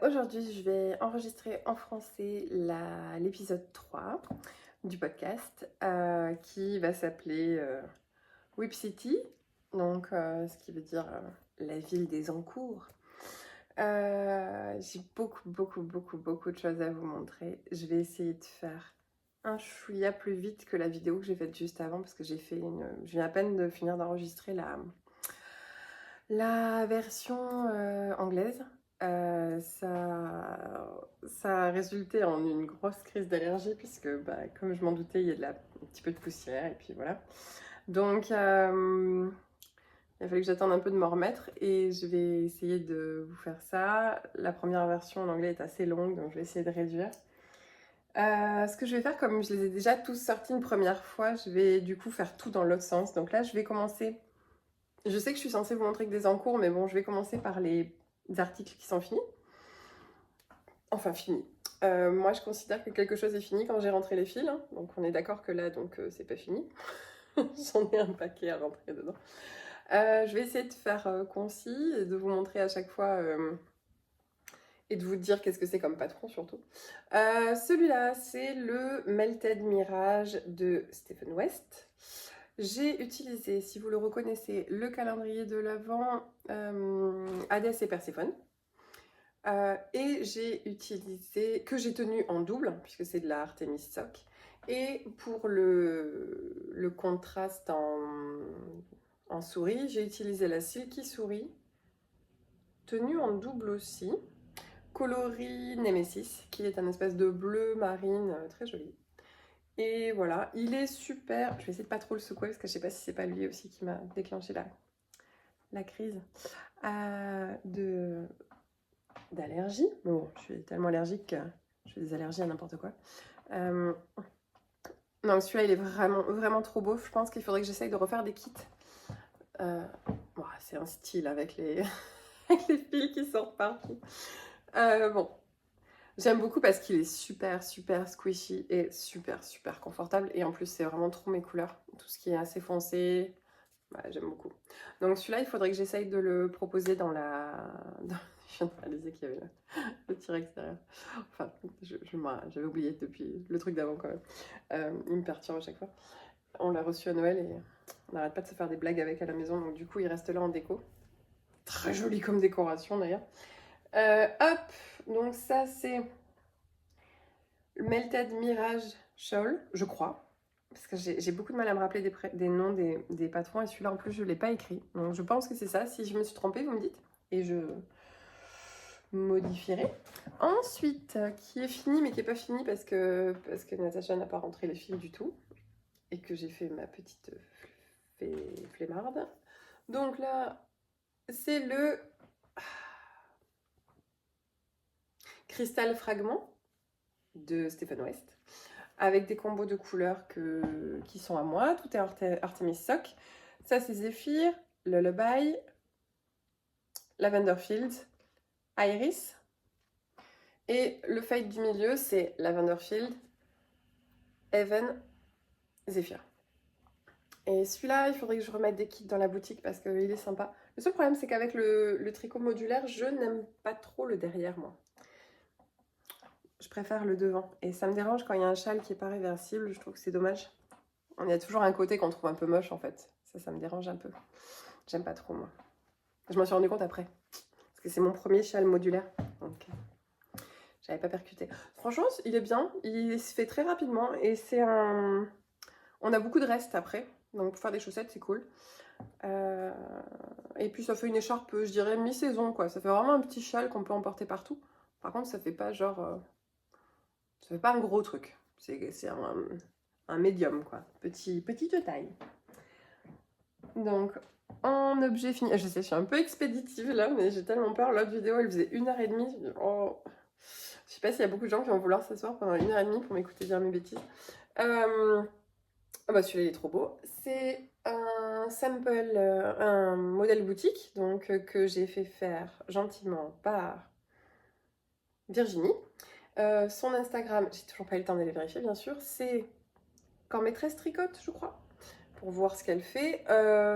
Aujourd'hui, je vais enregistrer en français l'épisode 3 du podcast qui va s'appeler Whip City, donc ce qui veut dire la ville des encours. J'ai beaucoup de choses à vous montrer. Je vais essayer de faire un chouïa plus vite que la vidéo que j'ai faite juste avant parce que je viens à peine de finir d'enregistrer la version anglaise. Ça a résulté en une grosse crise d'allergie puisque, comme je m'en doutais, il y a un petit peu de poussière et puis voilà. Donc, il a fallu que j'attende un peu de m'en remettre et je vais essayer de vous faire ça. La première version en anglais est assez longue, donc je vais essayer de réduire. Ce que je vais faire, comme je les ai déjà tous sortis une première fois, je vais du coup faire tout dans l'autre sens. Donc là, je vais commencer. Je sais que je suis censée vous montrer que des en cours, mais bon, je vais commencer par les articles qui sont finis. Enfin, finis. Moi, je considère que quelque chose est fini quand j'ai rentré les fils. Hein. Donc, on est d'accord que là, c'est pas fini. J'en ai un paquet à rentrer dedans. Je vais essayer de faire concis et de vous montrer à chaque fois et de vous dire qu'est-ce que c'est comme patron surtout. Celui-là, c'est le Melted Mirage de Stephen West. J'ai utilisé, si vous le reconnaissez, le calendrier de l'Avent Hadès et Perséphone. Et j'ai utilisé, que j'ai tenu en double, puisque c'est de la Artemis Sock. Et pour le contraste en souris, j'ai utilisé la Silky Souris, tenue en double aussi, coloris Nemesis, qui est un espèce de bleu marine très joli. Et voilà, il est super. Je vais essayer de pas trop le secouer parce que je sais pas si c'est pas lui aussi qui m'a déclenché la crise d'allergie. Bon, je suis tellement allergique que je fais des allergies à n'importe quoi. Non, celui-là, il est vraiment trop beau. Je pense qu'il faudrait que j'essaye de refaire des kits. Bon, c'est un style avec les, avec les fils qui sortent partout. Bon, j'aime beaucoup parce qu'il est super squishy et super confortable. Et en plus, c'est vraiment trop mes couleurs. Tout ce qui est assez foncé, j'aime beaucoup. Donc celui-là, il faudrait que j'essaye de le proposer dans Je viens de réaliser qu'il y avait le T-Rex derrière. Enfin, j'avais oublié depuis le truc d'avant quand même. Il me perturbe à chaque fois. On l'a reçu à Noël et on n'arrête pas de se faire des blagues avec à la maison. Donc du coup, il reste là en déco. Très joli comme décoration d'ailleurs. Hop, donc ça c'est Melted Mirage Shawl, je crois. Parce que j'ai beaucoup de mal à me rappeler des noms des patrons et celui-là en plus je ne l'ai pas écrit. Donc je pense que c'est ça. Si je me suis trompée, vous me dites. Et je modifierai. Ensuite, qui est fini mais qui n'est pas fini parce que Natacha n'a pas rentré les fils du tout. Et que j'ai fait ma petite flemmarde. Donc là, c'est le Cristal Fragment de Stephen West. Avec des combos de couleurs qui sont à moi. Tout est Artemis Sock. Ça, c'est Zephyr, Lullaby, Lavender Fields, Iris. Et le fade du milieu, c'est Lavender Field, Heaven, Zephyr. Et celui-là, il faudrait que je remette des kits dans la boutique parce qu'il est sympa. Le seul problème, c'est qu'avec le tricot modulaire, je n'aime pas trop le derrière, moi. Je préfère le devant. Et ça me dérange quand il y a un châle qui n'est pas réversible. Je trouve que c'est dommage. On y a toujours un côté qu'on trouve un peu moche, en fait. Ça me dérange un peu. J'aime pas trop, moi. Je m'en suis rendu compte après. Parce que c'est mon premier châle modulaire. Donc, j'avais pas percuté. Franchement, il est bien. Il se fait très rapidement. Et c'est un... On a beaucoup de restes après. Donc, pour faire des chaussettes, c'est cool. Et puis, ça fait une écharpe, je dirais, mi-saison, quoi. Ça fait vraiment un petit châle qu'on peut emporter partout. Par contre, ça fait pas genre... Ça fait pas un gros truc. C'est un médium, quoi. Petite taille. Donc, en objet fini... Je sais, je suis un peu expéditive, là, mais j'ai tellement peur. L'autre vidéo, elle faisait 1h30. Oh... Je sais pas s'il y a beaucoup de gens qui vont vouloir s'asseoir pendant 1h30 pour m'écouter dire mes bêtises. Celui-là, il est trop beau. C'est un sample, un modèle boutique, donc que j'ai fait faire gentiment par Virginie. Son Instagram, j'ai toujours pas eu le temps d'aller vérifier, bien sûr, c'est Quand Maîtresse Tricote, je crois, pour voir ce qu'elle fait.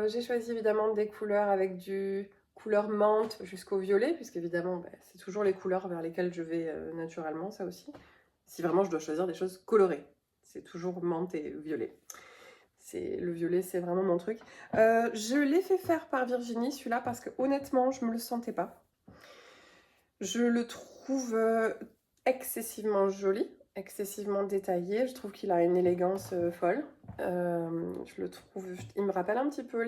J'ai choisi évidemment des couleurs avec du couleur menthe jusqu'au violet, puisque évidemment bah, c'est toujours les couleurs vers lesquelles je vais naturellement, ça aussi. Si vraiment je dois choisir des choses colorées, c'est toujours menthe et violet. Le violet, c'est vraiment mon truc. Je l'ai fait faire par Virginie, celui-là, parce que honnêtement, je me le sentais pas. Je le trouve excessivement joli, excessivement détaillé. Je trouve qu'il a une élégance folle. Je le trouve, il me rappelle un petit peu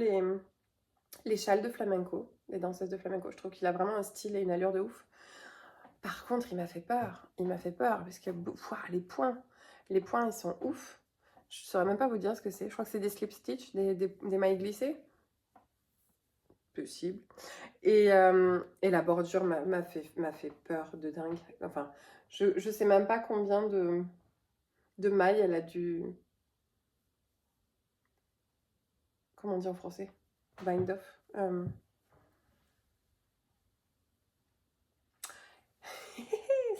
les châles de flamenco, les danseuses de flamenco. Je trouve qu'il a vraiment un style et une allure de ouf. Par contre, il m'a fait peur. Il m'a fait peur parce que les points, ils sont ouf. Je saurais même pas vous dire ce que c'est. Je crois que c'est des slip stitch, des mailles glissées. Possible. Et la bordure m'a fait peur de dingue. Enfin, je sais même pas combien de mailles elle a dû... Comment on dit en français? Bind off.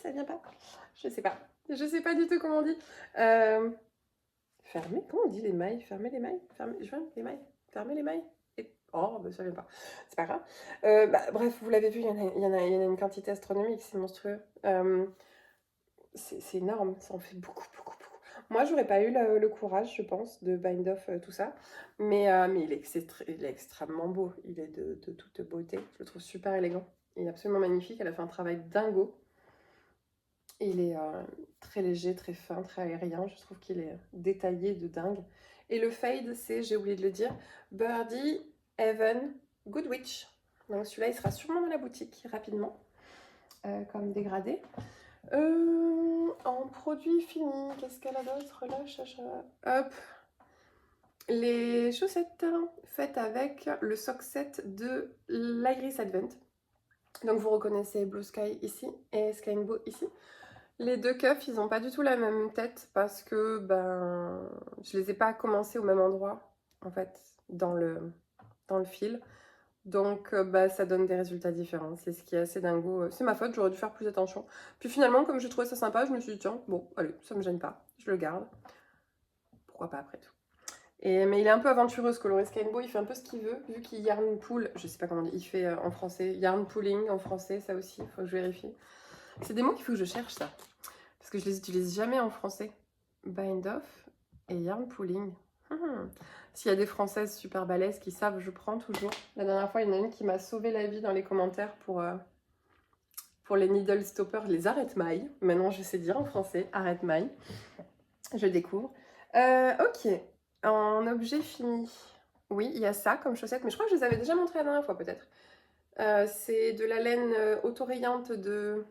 Ça vient pas. Je sais pas. Je sais pas du tout comment on dit. Fermer, comment on dit les mailles? Fermer les mailles? Fermer les mailles? Fermer les mailles? Oh, bah ça vient pas. C'est pas grave. Bref, vous l'avez vu, il y en a une quantité astronomique, c'est monstrueux. C'est énorme, ça en fait beaucoup, beaucoup, beaucoup. Moi, j'aurais pas eu le courage, je pense, de bind off tout ça. Mais il est extrêmement beau. Il est de toute beauté. Je le trouve super élégant. Il est absolument magnifique. Elle a fait un travail dingo. Il est très léger, très fin, très aérien. Je trouve qu'il est détaillé de dingue. Et le fade, c'est, j'ai oublié de le dire, Birdie Heaven Good Witch. Donc celui-là, il sera sûrement dans la boutique rapidement, comme dégradé. En produit fini, qu'est-ce qu'elle a d'autre là? Hop, les chaussettes faites avec le sock set de l'Iris Advent. Donc vous reconnaissez Blue Sky ici et Sky and Blue ici. Les deux cuffs, ils n'ont pas du tout la même tête parce que je les ai pas commencés au même endroit en fait dans le fil. Donc ça donne des résultats différents. C'est ce qui est assez dingo. C'est ma faute, j'aurais dû faire plus attention. Puis finalement, comme j'ai trouvé ça sympa, je me suis dit tiens, bon, allez, ça me gêne pas, je le garde. Pourquoi pas après tout. Mais il est un peu aventureux ce Coloré Skybo, il fait un peu ce qu'il veut, vu qu'il yarn pull, je sais pas comment on dit, il fait en français, yarn pulling en français, ça aussi, il faut que je vérifie. C'est des mots qu'il faut que je cherche ça, parce que je les utilise jamais en français. Bind off et yarn pulling. S'il y a des françaises super balèzes qui savent, je prends toujours. La dernière fois, il y en a une qui m'a sauvé la vie dans les commentaires pour les needle stoppers, les arrête-mailles. Maintenant, je sais dire en français, arrête-mailles. Je découvre. Ok. En objet fini, oui, il y a ça comme chaussette, mais je crois que je les avais déjà montrées la dernière fois peut-être. C'est de la laine autorayante de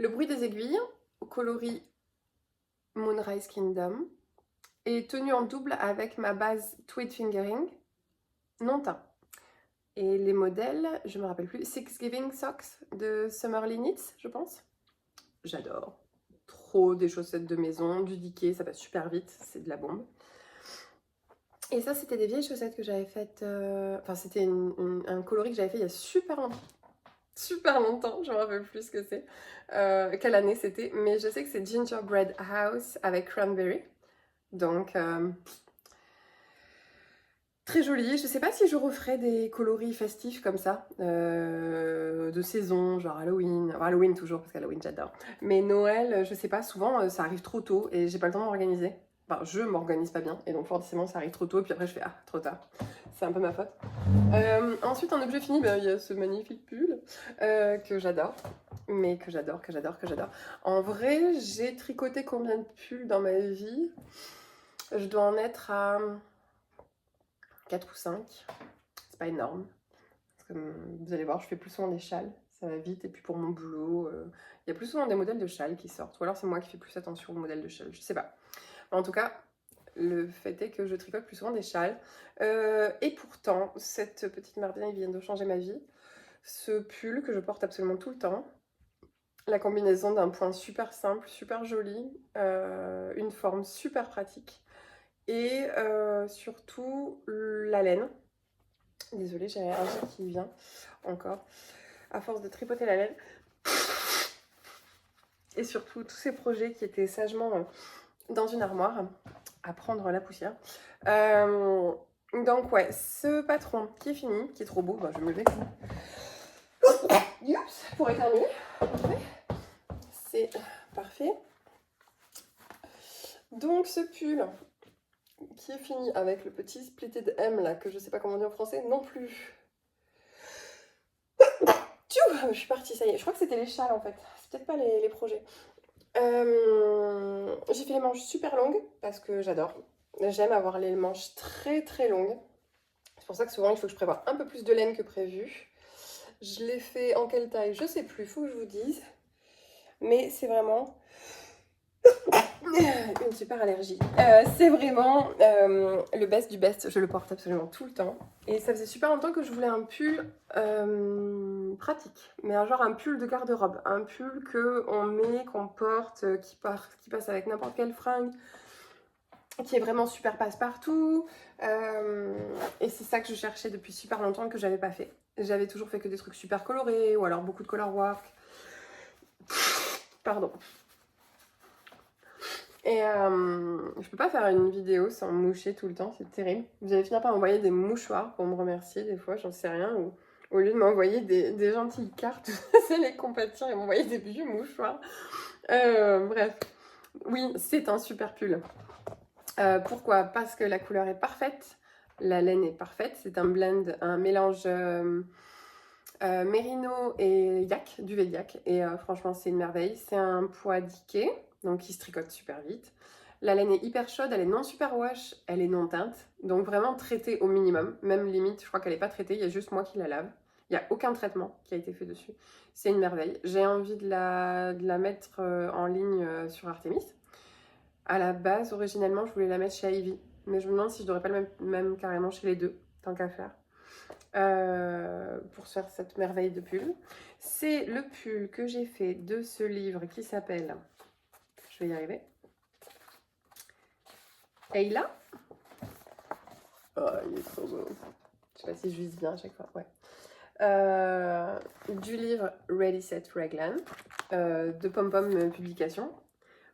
Le bruit des aiguilles, au coloris Moonrise Kingdom, et tenue en double avec ma base Tweed Fingering, non teint. Et les modèles, je me rappelle plus, Thanksgiving Socks de Summerly Knits, je pense. J'adore. Trop des chaussettes de maison, du diquet, ça passe super vite, c'est de la bombe. Et ça, c'était des vieilles chaussettes que j'avais faites... Enfin, c'était un coloris que j'avais fait il y a super longtemps. Super longtemps, je me rappelle plus ce que c'est. Quelle année c'était. Mais je sais que c'est Gingerbread House avec Cranberry. Donc, très joli. Je sais pas si je referai des coloris festifs comme ça, de saison, genre Halloween. Enfin, Halloween toujours, parce qu'Halloween j'adore. Mais Noël, je sais pas, souvent ça arrive trop tôt et j'ai pas le temps de m'organiser. Enfin, je m'organise pas bien et donc forcément ça arrive trop tôt et puis après je fais ah, trop tard. C'est un peu ma faute. Ensuite, en objet fini, il y a ce magnifique pull que j'adore. Mais que j'adore. En vrai, j'ai tricoté combien de pulls dans ma vie? Je dois en être à 4 ou 5. C'est pas énorme. Comme vous allez voir, je fais plus souvent des châles. Ça va vite. Et puis pour mon boulot, il y a plus souvent des modèles de châles qui sortent. Ou alors c'est moi qui fais plus attention aux modèles de châles. Je sais pas. En tout cas, le fait est que je tricote plus souvent des châles. Et pourtant, cette petite merdine vient de changer ma vie. Ce pull que je porte absolument tout le temps. La combinaison d'un point super simple, super joli, une forme super pratique. Et surtout la laine. Désolée, j'ai un jet qui vient encore. À force de tripoter la laine. Et surtout tous ces projets qui étaient sagement dans une armoire à prendre la poussière. Donc ouais, ce patron qui est fini, qui est trop beau, bah, je vais me lever. Oups, pour éternuer. C'est parfait. Donc ce pull qui est fini avec le petit splitted M là, que je sais pas comment dire en français non plus. Je suis partie, ça y est. Je crois que c'était les châles en fait. C'est peut-être pas les projets. J'ai fait les manches super longues parce que j'adore. J'aime avoir les manches très très longues. C'est pour ça que souvent il faut que je prévoie un peu plus de laine que prévu. Je l'ai fait en quelle taille? Je sais plus, faut que je vous dise. Mais c'est vraiment une super allergie. C'est vraiment le best du best. Je le porte absolument tout le temps. Et ça faisait super longtemps que je voulais un pull pratique. Mais genre un pull de garde-robe. Un pull qu'on met, qu'on porte, qui passe avec n'importe quelle fringue. Qui est vraiment super passe-partout. Et c'est ça que je cherchais depuis super longtemps que j'avais pas fait. J'avais toujours fait que des trucs super colorés ou alors beaucoup de color work. Pardon. Et je peux pas faire une vidéo sans moucher tout le temps, c'est terrible. Vous allez finir par m'envoyer des mouchoirs pour me remercier des fois, j'en sais rien. Ou au lieu de m'envoyer des gentilles cartes, c'est les compatir et m'envoyer des vieux mouchoirs. Bref, oui, c'est un super pull. Pourquoi? Parce que la couleur est parfaite, la laine est parfaite. C'est un blend, un mélange mérino et yak, duvet de yak. Et franchement, c'est une merveille. C'est un poids diqué, donc qui se tricote super vite. La laine est hyper chaude, elle est non super wash, elle est non teinte. Donc vraiment traitée au minimum. Même limite, je crois qu'elle n'est pas traitée, il y a juste moi qui la lave. Il n'y a aucun traitement qui a été fait dessus. C'est une merveille. J'ai envie de la mettre en ligne sur Artemis. À la base, originellement, je voulais la mettre chez Ivy. Mais je me demande si je devrais pas le mettre même carrément chez les deux, tant qu'à faire. Pour se faire cette merveille de pull. C'est le pull que j'ai fait de ce livre qui s'appelle, je vais y arriver, Ayla. Oh, il est trop beau. Je sais pas si je vise bien à chaque fois. Ouais. Du livre Ready Set Raglan de Pom Pom Publication.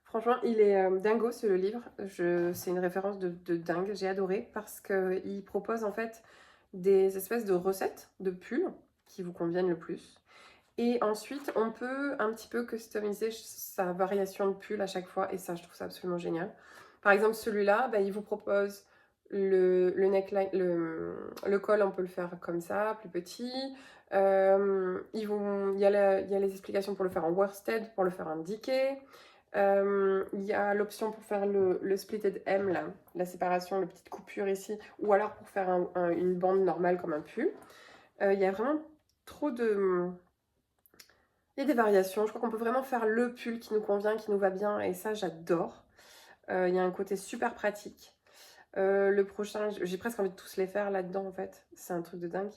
Franchement, il est dingo, c'est le livre. C'est une référence de dingue. J'ai adoré parce qu'il propose en fait des espèces de recettes de pulls qui vous conviennent le plus. Et ensuite, on peut un petit peu customiser sa variation de pull à chaque fois. Et ça, je trouve ça absolument génial. Par exemple, celui-là, bah, il vous propose le neckline, le col, on peut le faire comme ça, plus petit. Il y a les explications pour le faire en worsted, pour le faire en diqué. Il y a l'option pour faire le splitted M, là, la séparation, la petite coupure ici, ou alors pour faire une bande normale comme un pull. Il y a vraiment trop de... Il y a des variations, je crois qu'on peut vraiment faire le pull qui nous convient, qui nous va bien, et ça j'adore. Il y a un côté super pratique. Le prochain, j'ai presque envie de tous les faire là-dedans en fait, c'est un truc de dingue.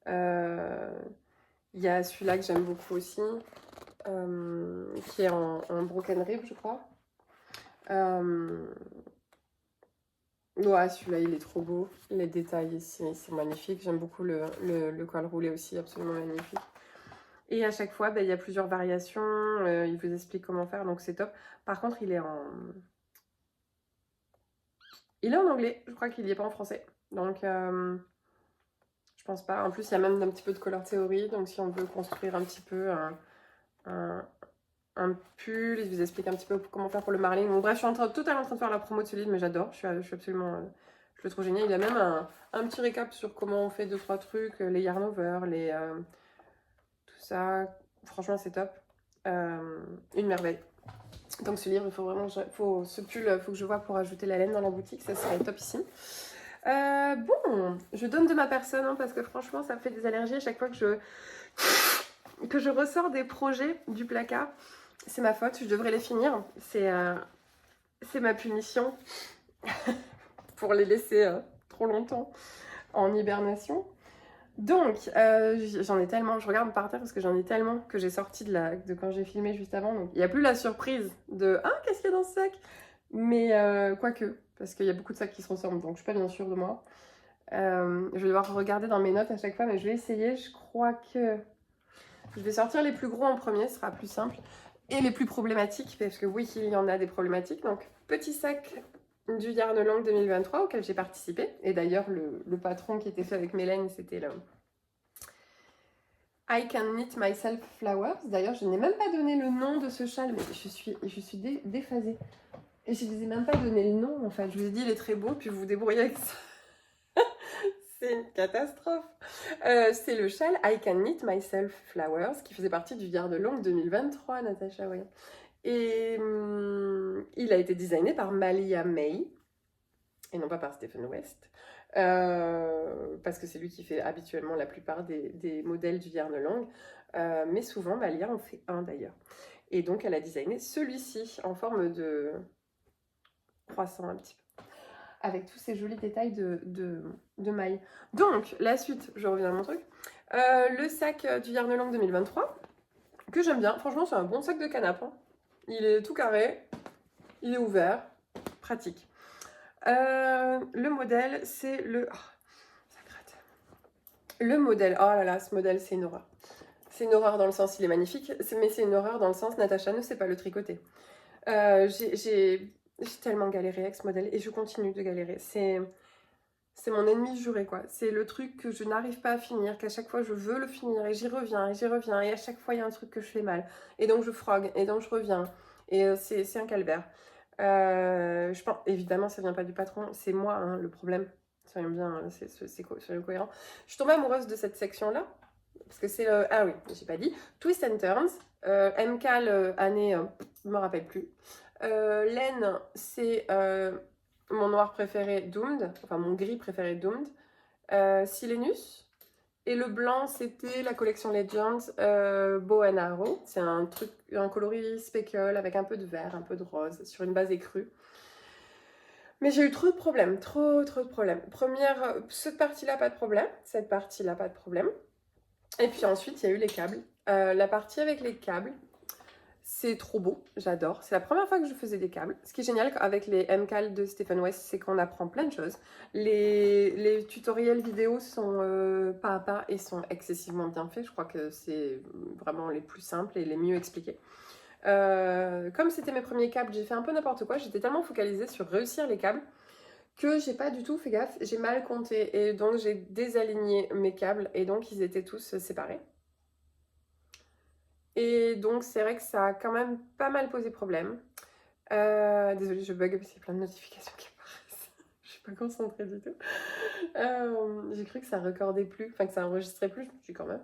Il y a celui-là que j'aime beaucoup aussi, qui est en broken rib je crois. Ouais, celui-là il est trop beau, les détails ici c'est magnifique, j'aime beaucoup le col roulé aussi, absolument magnifique. Et à chaque fois, il y a plusieurs variations, il vous explique comment faire, donc c'est top. Par contre, il est en anglais, je crois qu'il n'y est pas en français. Donc, je pense pas. En plus, il y a même un petit peu de color théorie, donc si on veut construire un petit peu un pull, il vous explique un petit peu comment faire pour le marling. Bon, bref, je suis totalement en train de faire la promo de ce livre, mais j'adore, je suis absolument... je le trouve génial. Il a même un petit récap sur comment on fait 2-3 trucs, les yarn over, tout ça. Franchement, c'est top. Une merveille. Donc ce livre, il faut vraiment, ce pull, il faut que je vois pour ajouter la laine dans la boutique, ça serait top ici. Bon, je donne de ma personne hein, parce que franchement, ça me fait des allergies à chaque fois que je ressors des projets du placard. C'est ma faute, je devrais les finir. C'est ma punition pour les laisser trop longtemps en hibernation. Donc, j'en ai tellement, je regarde par terre parce que j'en ai tellement que j'ai sorti de quand j'ai filmé juste avant. Donc, il n'y a plus la surprise de « Ah, qu'est-ce qu'il y a dans ce sac ?» Mais quoique, parce qu'il y a beaucoup de sacs qui se ressemblent, donc je suis pas bien sûre de moi. Je vais devoir regarder dans mes notes à chaque fois, mais je vais essayer. Je crois que je vais sortir les plus gros en premier, ce sera plus simple. Et les plus problématiques, parce que oui, il y en a des problématiques. Donc, petit sac du Yarn Long 2023 auquel j'ai participé. Et d'ailleurs, le patron qui était fait avec Mélène, c'était le I Can Knit Myself Flowers. D'ailleurs, je n'ai même pas donné le nom de ce châle, mais je suis déphasée. Et je ne les ai même pas donné le nom, en fait. Je vous ai dit, il est très beau, puis vous vous débrouillez avec ça. C'est une catastrophe. C'est le châle I Can Knit Myself Flowers, qui faisait partie du Yarn Long 2023, Natacha, oui. Et il a été designé par Malia May, et non pas par Stephen West, parce que c'est lui qui fait habituellement la plupart des modèles du Yarn Long, mais souvent Malia en fait un d'ailleurs. Et donc elle a designé celui-ci en forme de croissant un petit peu, avec tous ces jolis détails de mailles. Donc la suite, je reviens à mon truc, le sac du Yarn Long 2023, que j'aime bien, franchement c'est un bon sac de canapé, hein. Il est tout carré, il est ouvert, pratique. Le modèle, c'est le... Oh, ça gratte. Le modèle, oh là là, ce modèle, c'est une horreur. C'est une horreur dans le sens, il est magnifique, mais c'est une horreur dans le sens, Natacha ne sait pas le tricoter. J'ai tellement galéré avec ce modèle et je continue de galérer. C'est mon ennemi juré, quoi. C'est le truc que je n'arrive pas à finir, qu'à chaque fois je veux le finir et j'y reviens, et à chaque fois il y a un truc que je fais mal. Et donc je frogue, et donc je reviens. Et c'est un calvaire. Je pense, évidemment, ça vient pas du patron, c'est moi, hein, le problème. Soyons bien, soyons cohérents. Je suis tombée amoureuse de cette section-là, parce que c'est ah oui, j'ai pas dit. Twist and Turns, MCAL année, je me rappelle plus. Laine, c'est mon noir préféré Doomed, enfin mon gris préféré Doomed. Silenus. Et le blanc, c'était la collection Legends Bow and Arrow. C'est un coloris speckle avec un peu de vert, un peu de rose, sur une base écrue. Mais j'ai eu trop de problèmes, trop de problèmes. Cette partie-là, pas de problème. Cette partie-là, pas de problème. Et puis ensuite, il y a eu les câbles. La partie avec les câbles, c'est trop beau, j'adore. C'est la première fois que je faisais des câbles. Ce qui est génial avec les MCAL de Stephen West, c'est qu'on apprend plein de choses. Les tutoriels vidéo sont pas à pas et sont excessivement bien faits. Je crois que c'est vraiment les plus simples et les mieux expliqués. Comme c'était mes premiers câbles, j'ai fait un peu n'importe quoi. J'étais tellement focalisée sur réussir les câbles que j'ai pas du tout fait gaffe. J'ai mal compté et donc j'ai désaligné mes câbles et donc ils étaient tous séparés. Et donc, c'est vrai que ça a quand même pas mal posé problème. Désolée, je bug parce qu'il y a plein de notifications qui apparaissent. Je suis pas concentrée du tout. J'ai cru que ça recordait plus, enfin que ça enregistrait plus, je me suis quand même.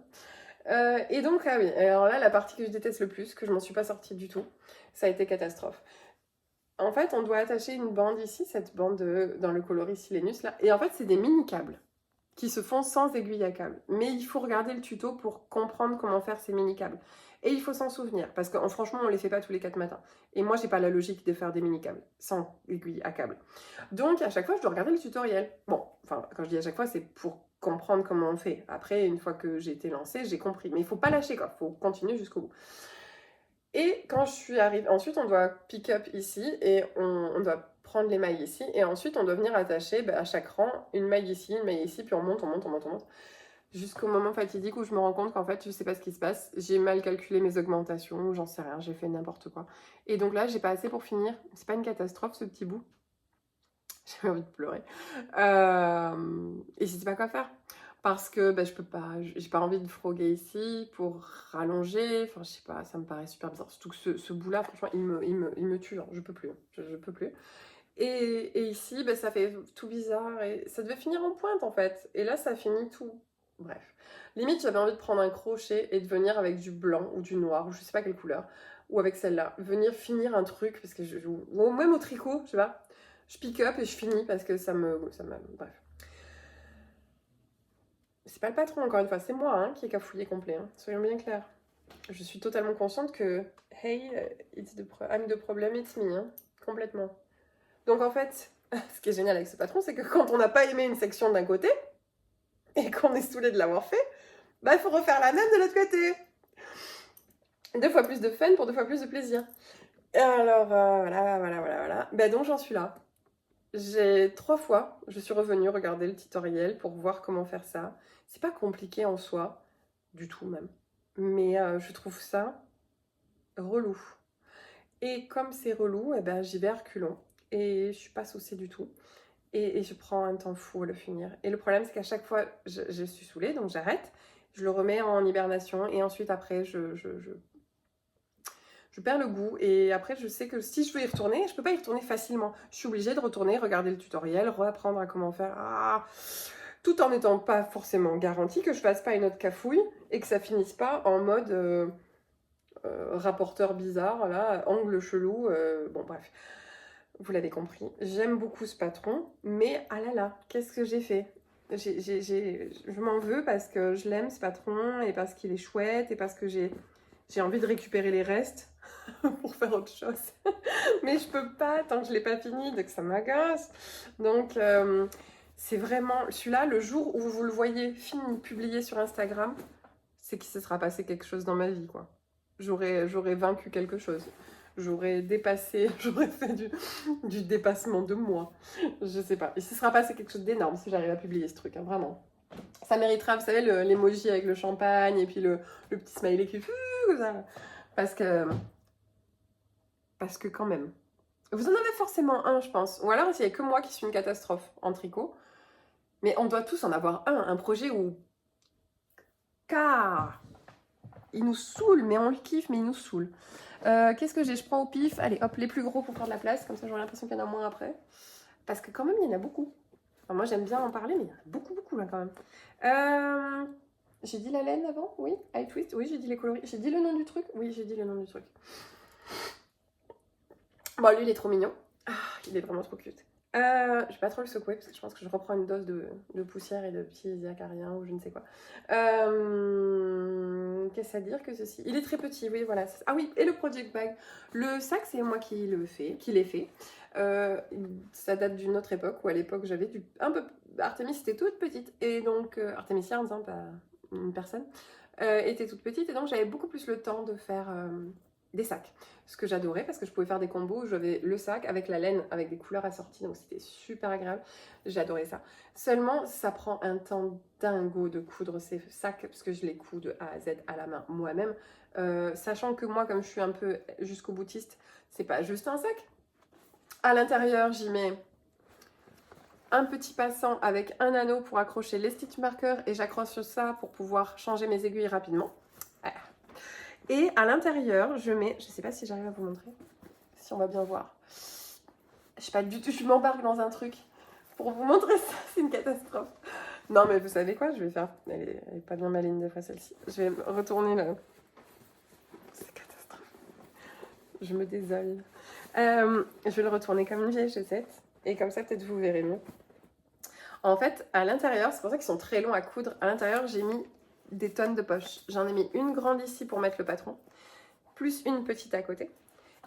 Et donc, ah oui, alors là, la partie que je déteste le plus, que je m'en suis pas sortie du tout, ça a été catastrophe. En fait, on doit attacher une bande ici, cette bande dans le coloris Silenus là, et en fait, c'est des mini-câbles qui se font sans aiguille à câble. Mais il faut regarder le tuto pour comprendre comment faire ces mini-câbles. Et il faut s'en souvenir, parce que franchement, on ne les fait pas tous les 4 matins. Et moi, j'ai pas la logique de faire des mini-câbles sans aiguille à câble. Donc, à chaque fois, je dois regarder le tutoriel. Bon, enfin, quand je dis à chaque fois, c'est pour comprendre comment on fait. Après, une fois que j'ai été lancée, j'ai compris. Mais il faut pas lâcher, quoi. Il faut continuer jusqu'au bout. Et quand je suis arrivée, ensuite, on doit pick up ici et on doit prendre les mailles ici. Et ensuite, on doit venir attacher à chaque rang une maille ici, puis on monte. Jusqu'au moment fatidique où je me rends compte qu'en fait, je sais pas ce qui se passe. J'ai mal calculé mes augmentations, j'en sais rien, j'ai fait n'importe quoi. Et donc là, j'ai pas assez pour finir. C'est pas une catastrophe, ce petit bout. J'ai envie de pleurer. Et je sais pas quoi faire. Parce que je peux pas, j'ai pas envie de froguer ici pour rallonger. Enfin, je sais pas, ça me paraît super bizarre. Surtout que ce bout-là, franchement, il me tue. Hein. Je peux plus. Je peux plus. Et ici, ça fait tout bizarre. Et ça devait finir en pointe, en fait. Et là, ça finit tout. Bref. Limite, j'avais envie de prendre un crochet et de venir avec du blanc ou du noir, ou je sais pas quelle couleur, ou avec celle-là. Venir finir un truc, parce que ou même au tricot, je sais pas. Je pick up et je finis parce que ça me bref. C'est pas le patron, encore une fois, c'est moi hein, qui ai cafouillé complet, hein. Soyons bien clairs. Je suis totalement consciente que, hey, I'm the problem, it's me, hein. Complètement. Donc en fait, ce qui est génial avec ce patron, c'est que quand on n'a pas aimé une section d'un côté, et qu'on est saoulé de l'avoir fait, il faut refaire la même de l'autre côté. 2 fois plus de fun pour 2 fois plus de plaisir. Et alors, voilà. Donc j'en suis là. J'ai 3 fois, je suis revenue regarder le tutoriel pour voir comment faire ça. C'est pas compliqué en soi, du tout même. Mais je trouve ça relou. Et comme c'est relou, j'y vais à reculons. et je suis pas saucée du tout. Et je prends un temps fou à le finir. Et le problème, c'est qu'à chaque fois, je suis saoulée, donc j'arrête. Je le remets en hibernation et ensuite, après, je perds le goût. Et après, je sais que si je veux y retourner, je peux pas y retourner facilement. Je suis obligée de retourner, regarder le tutoriel, reapprendre à comment faire. Tout en n'étant pas forcément garantie que je fasse pas une autre cafouille et que ça finisse pas en mode rapporteur bizarre, là, angle chelou. Bon, bref. Vous l'avez compris, j'aime beaucoup ce patron, mais ah là là, qu'est-ce que j'ai fait? Je m'en veux parce que je l'aime ce patron et parce qu'il est chouette et parce que j'ai envie de récupérer les restes pour faire autre chose. Mais je peux pas tant que je l'ai pas fini, donc ça m'agace. Donc c'est vraiment, celui-là, le jour où vous le voyez fini, publié sur Instagram, c'est qu'il se sera passé quelque chose dans ma vie, quoi. J'aurais vaincu quelque chose. J'aurais dépassé, j'aurais fait du dépassement de moi. Je sais pas. Il se sera passé quelque chose d'énorme si j'arrive à publier ce truc, hein, vraiment. Ça méritera, vous savez, l'emoji avec le champagne et puis le petit smiley qui... Ça. Parce que quand même. Vous en avez forcément un, je pense. Ou alors, il n'y a que moi qui suis une catastrophe en tricot. Mais on doit tous en avoir un projet où... Car il nous saoule, mais on le kiffe, mais il nous saoule. Qu'est-ce que j'ai? Je prends au pif. Allez, hop, les plus gros pour faire de la place. Comme ça, j'aurai l'impression qu'il y en a moins après. Parce que quand même, il y en a beaucoup. Enfin, moi, j'aime bien en parler, mais il y en a beaucoup, là, quand même. J'ai dit la laine avant? Oui. High twist? Oui, j'ai dit les coloris. J'ai dit le nom du truc? Oui, j'ai dit le nom du truc. Bon, lui, il est trop mignon. Il est vraiment trop cute. Je vais pas trop le secouer parce que je pense que je reprends une dose de poussière et de petits acariens ou je ne sais quoi. Qu'est-ce à dire que ceci? Il est très petit, oui, voilà. Ah oui, et le project bag. Le sac, c'est moi qui l'ai fait. Ça date d'une autre époque où à l'époque j'avais un peu... Artemis était toute petite et donc Artemis Yarns, hein, pas une personne, était toute petite et donc j'avais beaucoup plus le temps de faire des sacs. Ce que j'adorais parce que je pouvais faire des combos où j'avais le sac avec la laine avec des couleurs assorties, donc c'était super agréable. J'adorais ça. Seulement, ça prend un temps dingo de coudre ces sacs parce que je les couds de A à Z à la main moi-même. Sachant que moi, comme je suis un peu jusqu'au boutiste, c'est pas juste un sac. À l'intérieur, j'y mets un petit passant avec un anneau pour accrocher les stitch markers et j'accroche sur ça pour pouvoir changer mes aiguilles rapidement. Voilà. Et à l'intérieur, je mets, je sais pas si j'arrive à vous montrer, si on va bien voir. Je sais pas du tout, je m'embarque dans un truc pour vous montrer ça, c'est une catastrophe. Non mais vous savez quoi, je vais faire, elle est pas bien maligne des fois celle-ci. Je vais retourner là. C'est catastrophe. Je me désole. Je vais le retourner comme une vieille chaussette et comme ça peut-être vous verrez mieux. En fait, à l'intérieur, c'est pour ça qu'ils sont très longs à coudre. À l'intérieur, j'ai mis des tonnes de poches. J'en ai mis une grande ici pour mettre le patron, plus une petite à côté.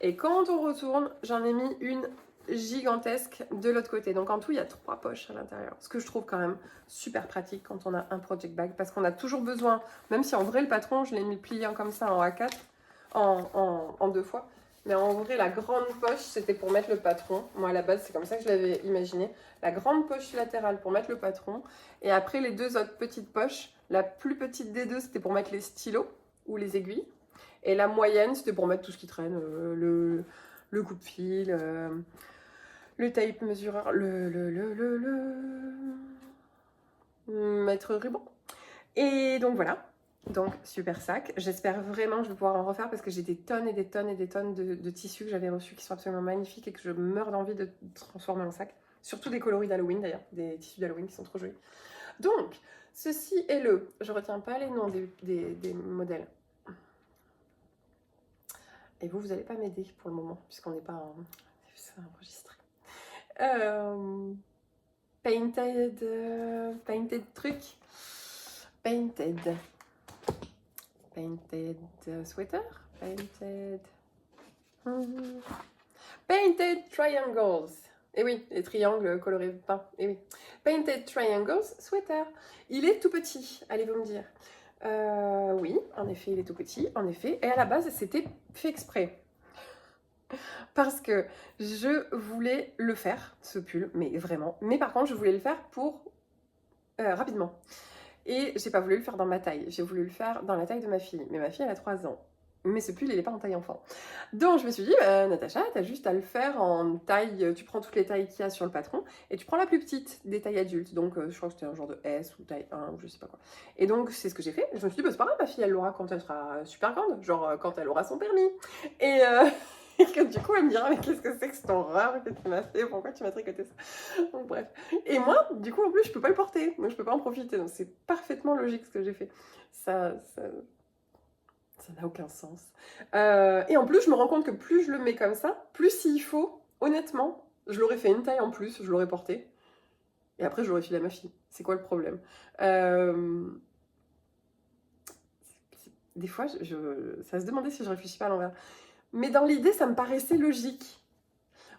Et quand on retourne, j'en ai mis une gigantesque de l'autre côté. Donc en tout, il y a 3 poches à l'intérieur. Ce que je trouve quand même super pratique quand on a un project bag. Parce qu'on a toujours besoin, même si en vrai le patron, je l'ai mis plié comme ça en A4, en 2 fois. Mais en vrai, la grande poche, c'était pour mettre le patron. Moi, à la base, c'est comme ça que je l'avais imaginé. La grande poche latérale pour mettre le patron. Et après, les 2 autres petites poches, la plus petite des 2, c'était pour mettre les stylos ou les aiguilles. Et la moyenne, c'était pour mettre tout ce qui traîne. Le coupe-fil, le tape mesureur, mètre ruban. Et donc, voilà. Donc, super sac. J'espère vraiment que je vais pouvoir en refaire parce que j'ai des tonnes et des tonnes et des tonnes de tissus que j'avais reçus qui sont absolument magnifiques et que je meurs d'envie de transformer en sac. Surtout des coloris d'Halloween d'ailleurs, des tissus d'Halloween qui sont trop jolis. Donc, ceci est le... Je retiens pas les noms des modèles. Et vous n'allez pas m'aider pour le moment puisqu'on n'est pas enregistré. Painted truc. Painted sweater, painted triangles. Et oui, les triangles colorés peints. Et oui, painted triangles sweater. Il est tout petit, allez-vous me dire. Oui, en effet, il est tout petit, en effet. Et à la base, c'était fait exprès. Parce que je voulais le faire, ce pull, mais vraiment. Mais par contre, je voulais le faire pour rapidement. Et j'ai pas voulu le faire dans ma taille, j'ai voulu le faire dans la taille de ma fille. Mais ma fille, elle a 3 ans. Mais ce pull, il n'est pas en taille enfant. Donc je me suis dit, bah, Natacha, t'as juste à le faire en taille, tu prends toutes les tailles qu'il y a sur le patron, et tu prends la plus petite des tailles adultes. Donc je crois que c'était un genre de S ou taille 1 ou je sais pas quoi. Et donc c'est ce que j'ai fait. Je me suis dit, bah, c'est pas grave, ma fille, elle l'aura quand elle sera super grande, genre quand elle aura son permis. Et, et que du coup, elle me dira, mais qu'est-ce que c'est que cette horreur que tu m'as fait, pourquoi tu m'as tricoté ça? Donc bref. Et moi, du coup, en plus, je peux pas le porter, donc je peux pas en profiter. Donc c'est parfaitement logique ce que j'ai fait. Ça n'a aucun sens. Et en plus, je me rends compte que plus je le mets comme ça, plus s'il faut, honnêtement, je l'aurais fait une taille en plus, je l'aurais porté. Et après, je l'aurais filé à ma fille. C'est quoi le problème? Des fois, ça se demandait si je réfléchis pas à l'envers. Mais dans l'idée, ça me paraissait logique.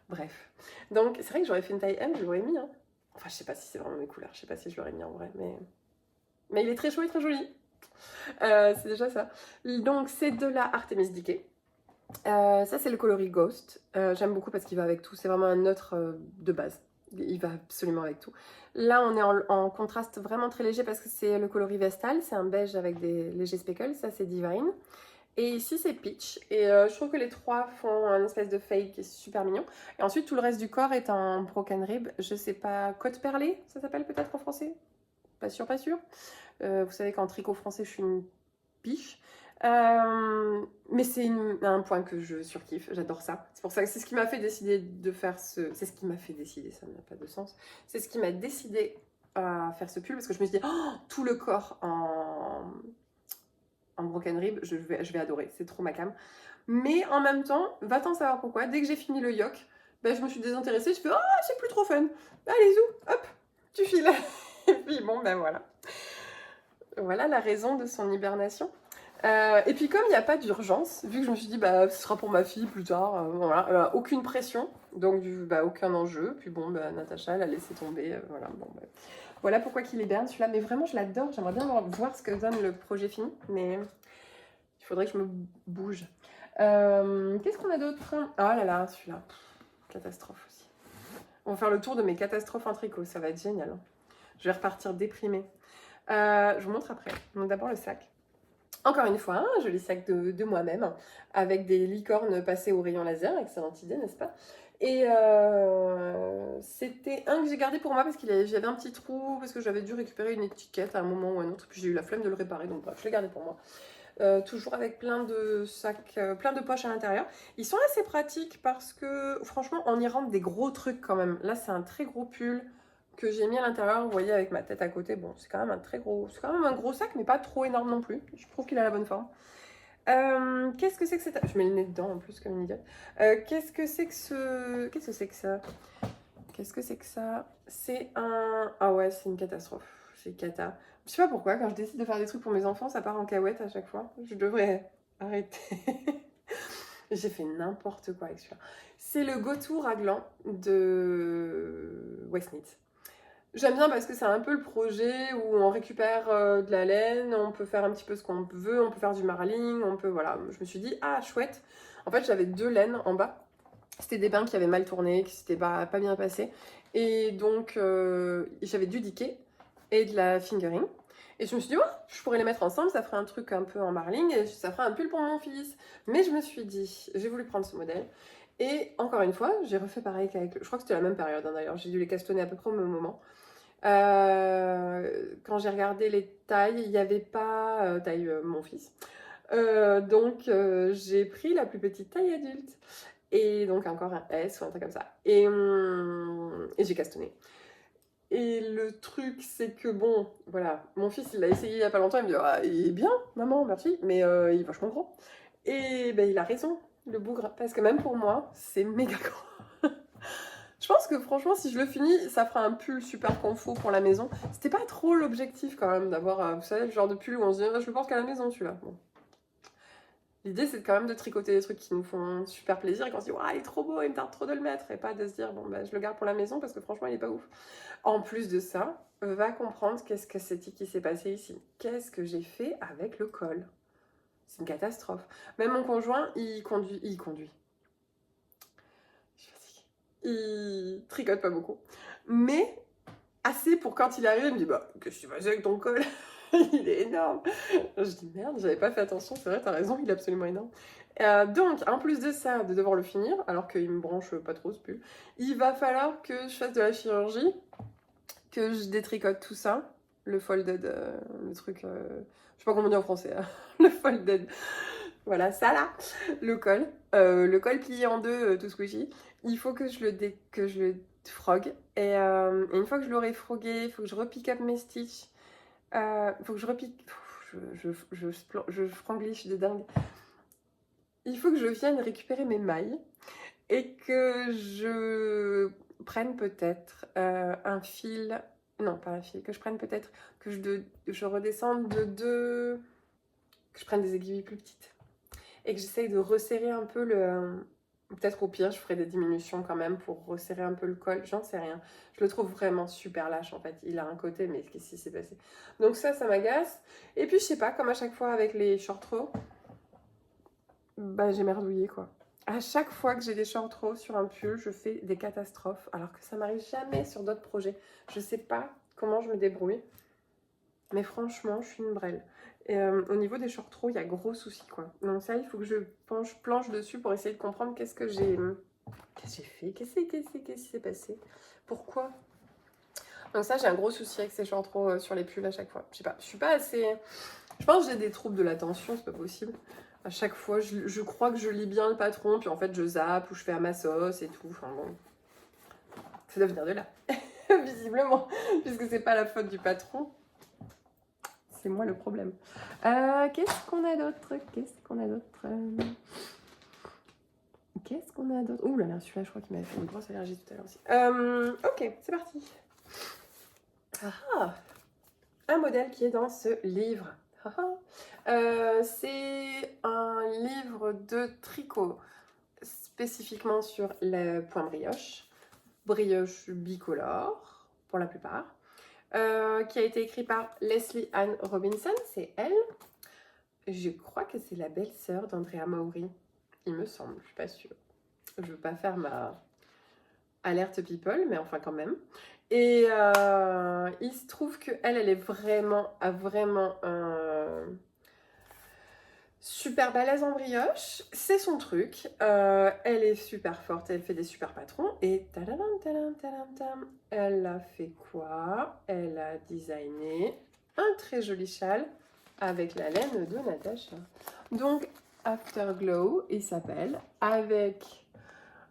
Bref. Donc, c'est vrai que j'aurais fait une taille M, je l'aurais mis. Hein. Enfin, je sais pas si c'est vraiment mes couleurs, je sais pas si je l'aurais mis en vrai, mais il est très chaud et très joli. C'est déjà ça. Donc, c'est de la Artemis Dike. Ça, c'est le coloris Ghost. J'aime beaucoup parce qu'il va avec tout. C'est vraiment un neutre de base. Il va absolument avec tout. Là, on est en contraste vraiment très léger parce que c'est le coloris Vestal. C'est un beige avec des légers speckles. Ça, c'est Divine. Et ici, c'est Peach. Et je trouve que les trois font un espèce de fade qui est super mignon. Et ensuite, tout le reste du corps est en broken rib. Je sais pas, côte perlée, ça s'appelle peut-être en français? Pas sûr, pas sûr. Vous savez qu'en tricot français, je suis une piche. Mais c'est un point que je surkiffe, j'adore ça. C'est pour ça que c'est ce qui m'a fait décider de faire ce... C'est ce qui m'a fait décider, ça n'a pas de sens. C'est ce qui m'a décidé à faire ce pull parce que je me suis dit, oh, tout le corps en broken rib, je vais adorer, c'est trop ma cam. Mais en même temps, va-t'en savoir pourquoi, dès que j'ai fini le yoke, ben, je me suis désintéressée, je fais, oh, c'est plus trop fun. Allez, zou, hop, tu files. Et puis bon, ben voilà. Voilà la raison de son hibernation. Et puis comme il n'y a pas d'urgence, vu que je me suis dit bah ce sera pour ma fille plus tard, voilà, aucune pression, donc aucun enjeu. Puis bon, Natacha elle a laissé tomber, voilà. Bon, voilà pourquoi qu'il hiberne celui-là. Mais vraiment je l'adore, j'aimerais bien voir ce que donne le projet fini, mais il faudrait que je me bouge. Qu'est-ce qu'on a d'autre? Oh là là, celui-là, catastrophe aussi. On va faire le tour de mes catastrophes en tricot, ça va être génial. Hein. Je vais repartir déprimée. Je vous montre après. Donc d'abord le sac. Encore une fois, un joli sac de moi-même, avec des licornes passées au rayon laser, excellente idée, n'est-ce pas? Et c'était un que j'ai gardé pour moi parce qu'il j'avais un petit trou, parce que j'avais dû récupérer une étiquette à un moment ou un autre, puis j'ai eu la flemme de le réparer, donc bref, je l'ai gardé pour moi. Toujours avec plein de sacs, plein de poches à l'intérieur. Ils sont assez pratiques parce que, franchement, on y rentre des gros trucs quand même. Là, c'est un très gros pull que j'ai mis à l'intérieur, vous voyez, avec ma tête à côté. Bon, c'est quand même c'est quand même un gros sac, mais pas trop énorme non plus. Je trouve qu'il a la bonne forme. Qu'est-ce que c'est que cette... Je mets le nez dedans en plus comme une idiote. Qu'est-ce que c'est que ce... Qu'est-ce que c'est que ça? Qu'est-ce que c'est que ça? C'est un... Ah ouais, c'est une catastrophe. C'est cata. Je sais pas pourquoi, quand je décide de faire des trucs pour mes enfants, ça part en cahuète à chaque fois. Je devrais arrêter. J'ai fait n'importe quoi avec celui-là. C'est le Go-To raglan de Westnit. J'aime bien parce que c'est un peu le projet où on récupère de la laine, on peut faire un petit peu ce qu'on veut, on peut faire du marling, on peut, voilà. Je me suis dit, ah, chouette. En fait, j'avais 2 laines en bas. C'était des bains qui avaient mal tourné, qui s'étaient pas bien passés. Et donc, j'avais du diquet et de la fingering. Et je me suis dit, oh, je pourrais les mettre ensemble, ça ferait un truc un peu en marling, et ça ferait un pull pour mon fils. Mais je me suis dit, j'ai voulu prendre ce modèle. Et encore une fois, j'ai refait pareil qu'avec... Je crois que c'était la même période, hein, d'ailleurs. J'ai dû les castonner à peu près au même moment. Quand j'ai regardé les tailles, il n'y avait pas taille mon fils. Donc, j'ai pris la plus petite taille adulte. Et donc, encore un S ou un truc comme ça. Et j'ai castonné. Et le truc, c'est que bon, voilà, mon fils, il l'a essayé il y a pas longtemps, il me dit, ah, il est bien, maman, merci, mais il est vachement gros. Et ben, il a raison, le bougre, parce que même pour moi, c'est méga grand. Je pense que franchement, si je le finis, ça fera un pull super confort pour la maison. C'était pas trop l'objectif quand même d'avoir, vous savez, le genre de pull où on se dit, ah, je le porte qu'à la maison, celui-là. Bon. L'idée, c'est quand même de tricoter des trucs qui nous font super plaisir et qu'on se dit, il est trop beau, il me tarde trop de le mettre. Et pas de se dire, bon, bah, je le garde pour la maison parce que franchement, il est pas ouf. En plus de ça, va comprendre qu'est-ce que c'est qui s'est passé ici. Qu'est-ce que j'ai fait avec le col? C'est une catastrophe. Même mon conjoint, il conduit. Je suis fatiguée. Il tricote pas beaucoup. Mais assez pour quand il arrive, il me dit bah qu'est-ce que tu fais avec ton col? Il est énorme. Je dis merde, j'avais pas fait attention, c'est vrai, t'as raison, il est absolument énorme. Donc, en plus de ça, de devoir le finir, alors qu'il me branche pas trop ce pull, il va falloir que je fasse de la chirurgie, que je détricote tout ça, le folded, le truc, je sais pas comment on dit en français, hein, le folded, voilà, ça là, le col plié en deux, tout squishy. Il faut que je le frogue, et une fois que je l'aurai frogué, il faut que je repick up mes stitches. Faut que je repique. Je franglish de dingue. Il faut que je vienne récupérer mes mailles et que je prenne peut-être un fil. Non, pas un fil. Que je prenne peut-être. Que je redescende de deux. Que je prenne des aiguilles plus petites. Et que j'essaye de resserrer un peu le. Peut-être au pire, je ferai des diminutions quand même pour resserrer un peu le col. J'en sais rien. Je le trouve vraiment super lâche en fait. Il a un côté, mais qu'est-ce qui s'est passé? Donc ça m'agace. Et puis je sais pas, comme à chaque fois avec les short rows, bah j'ai merdouillé quoi. À chaque fois que j'ai des short rows sur un pull, je fais des catastrophes. Alors que ça m'arrive jamais sur d'autres projets. Je sais pas comment je me débrouille. Mais franchement, je suis une brêle. Et au niveau des short rows, il y a gros souci quoi. Donc ça, il faut que je planche dessus pour essayer de comprendre qu'est-ce que j'ai fait, qu'est-ce qui s'est passé, pourquoi. Donc ça, j'ai un gros souci avec ces short rows sur les pulls à chaque fois. Je sais pas, je suis pas assez... Je pense que j'ai des troubles de l'attention, c'est pas possible. À chaque fois, je crois que je lis bien le patron, puis en fait, je zappe ou je fais à ma sauce et tout. Enfin bon, ça doit venir de là, visiblement, puisque c'est pas la faute du patron. C'est moi le problème. Qu'est-ce qu'on a d'autre? Ouh là là, celui-là, je crois qu'il m'avait fait une grosse allergie tout à l'heure aussi. Ok, c'est parti. Un modèle qui est dans ce livre. C'est un livre de tricot, spécifiquement sur le point brioche bicolore, pour la plupart. Qui a été écrit par Leslie Ann Robinson, c'est elle. Je crois que c'est la belle-sœur d'Andrea Maury, il me semble, je suis pas sûre. Je veux pas faire ma alerte people, mais enfin quand même. Et il se trouve qu'elle est vraiment super balèze en brioche, c'est son truc. Elle est super forte, elle fait des super patrons. Et elle a fait quoi? Elle a designé un très joli châle avec la laine de Natasha. Donc Afterglow, il s'appelle, avec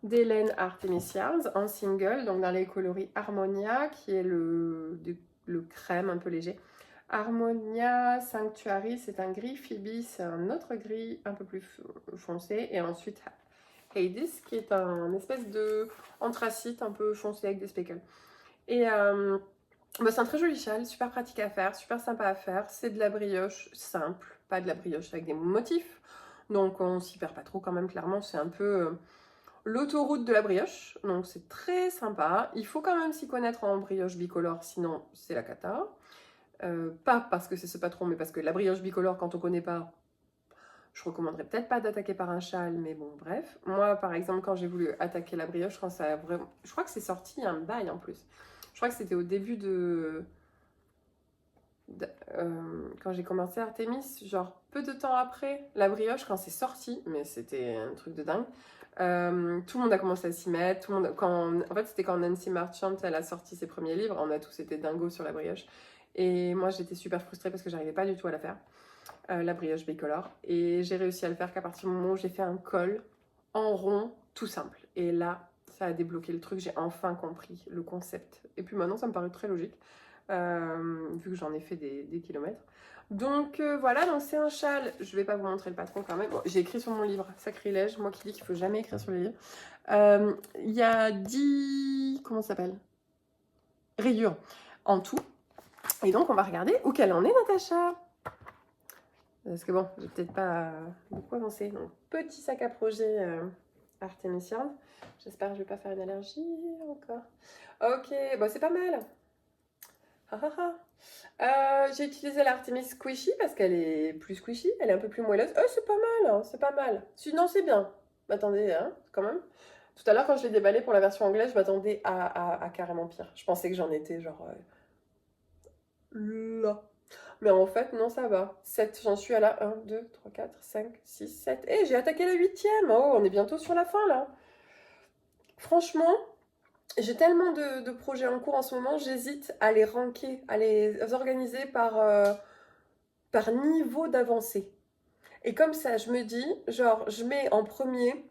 des laines Artemis Yarns en single, donc dans les coloris Harmonia, qui est le crème un peu léger. Harmonia Sanctuary, c'est un gris. Phoebe, c'est un autre gris un peu plus foncé. Et ensuite, Hades, qui est un espèce de anthracite un peu foncé avec des speckles. Et c'est un très joli châle, super pratique à faire, super sympa à faire. C'est de la brioche simple, pas de la brioche avec des motifs. Donc on s'y perd pas trop quand même, clairement. C'est un peu l'autoroute de la brioche. Donc c'est très sympa. Il faut quand même s'y connaître en brioche bicolore, sinon c'est la cata. Pas parce que c'est ce patron, mais parce que la brioche bicolore, quand on connaît pas, je recommanderais peut-être pas d'attaquer par un châle, mais bon, bref. Moi, par exemple, quand j'ai voulu attaquer la brioche, quand ça a vraiment... Je crois que c'est sorti un bail en plus. Je crois que c'était au début quand j'ai commencé Artemis, genre peu de temps après la brioche, quand c'est sorti, mais c'était un truc de dingue. Tout le monde a commencé à s'y mettre. En fait, c'était quand Nancy Marchand elle a sorti ses premiers livres, on a tous été dingos sur la brioche. Et moi, j'étais super frustrée parce que j'arrivais pas du tout à la faire, la brioche bicolore. Et j'ai réussi à le faire qu'à partir du moment où j'ai fait un col en rond, tout simple. Et là, ça a débloqué le truc, j'ai enfin compris le concept. Et puis maintenant, ça me paraît très logique, vu que j'en ai fait des kilomètres. Donc voilà, donc c'est un châle. Je vais pas vous montrer le patron quand même. Bon, j'ai écrit sur mon livre, sacrilège, moi qui dis qu'il faut jamais écrire sur les livres. Il y a 10... comment ça s'appelle? Rayures en tout. Et donc, on va regarder où qu'elle en est, Natacha. Parce que bon, j'ai peut-être pas beaucoup avancé. Donc, petit sac à projet Artemis Yarn. J'espère que je vais pas faire une allergie encore. Ok, bon, c'est pas mal. J'ai utilisé l'Artemis Squishy parce qu'elle est plus squishy. Elle est un peu plus moelleuse. Oh, c'est pas mal, hein, c'est pas mal. Sinon, c'est bien. Attendez, hein, quand même. Tout à l'heure, quand je l'ai déballé pour la version anglaise, je m'attendais à carrément pire. Je pensais que j'en étais genre là. Mais en fait, non, ça va. 7, j'en suis à la 1, 2, 3, 4, 5, 6, 7. Et j'ai attaqué la 8e. Oh, on est bientôt sur la fin là. Franchement, j'ai tellement de projets en cours en ce moment, j'hésite à les ranker, à les organiser par niveau d'avancée. Et comme ça, je me dis, genre, je mets en premier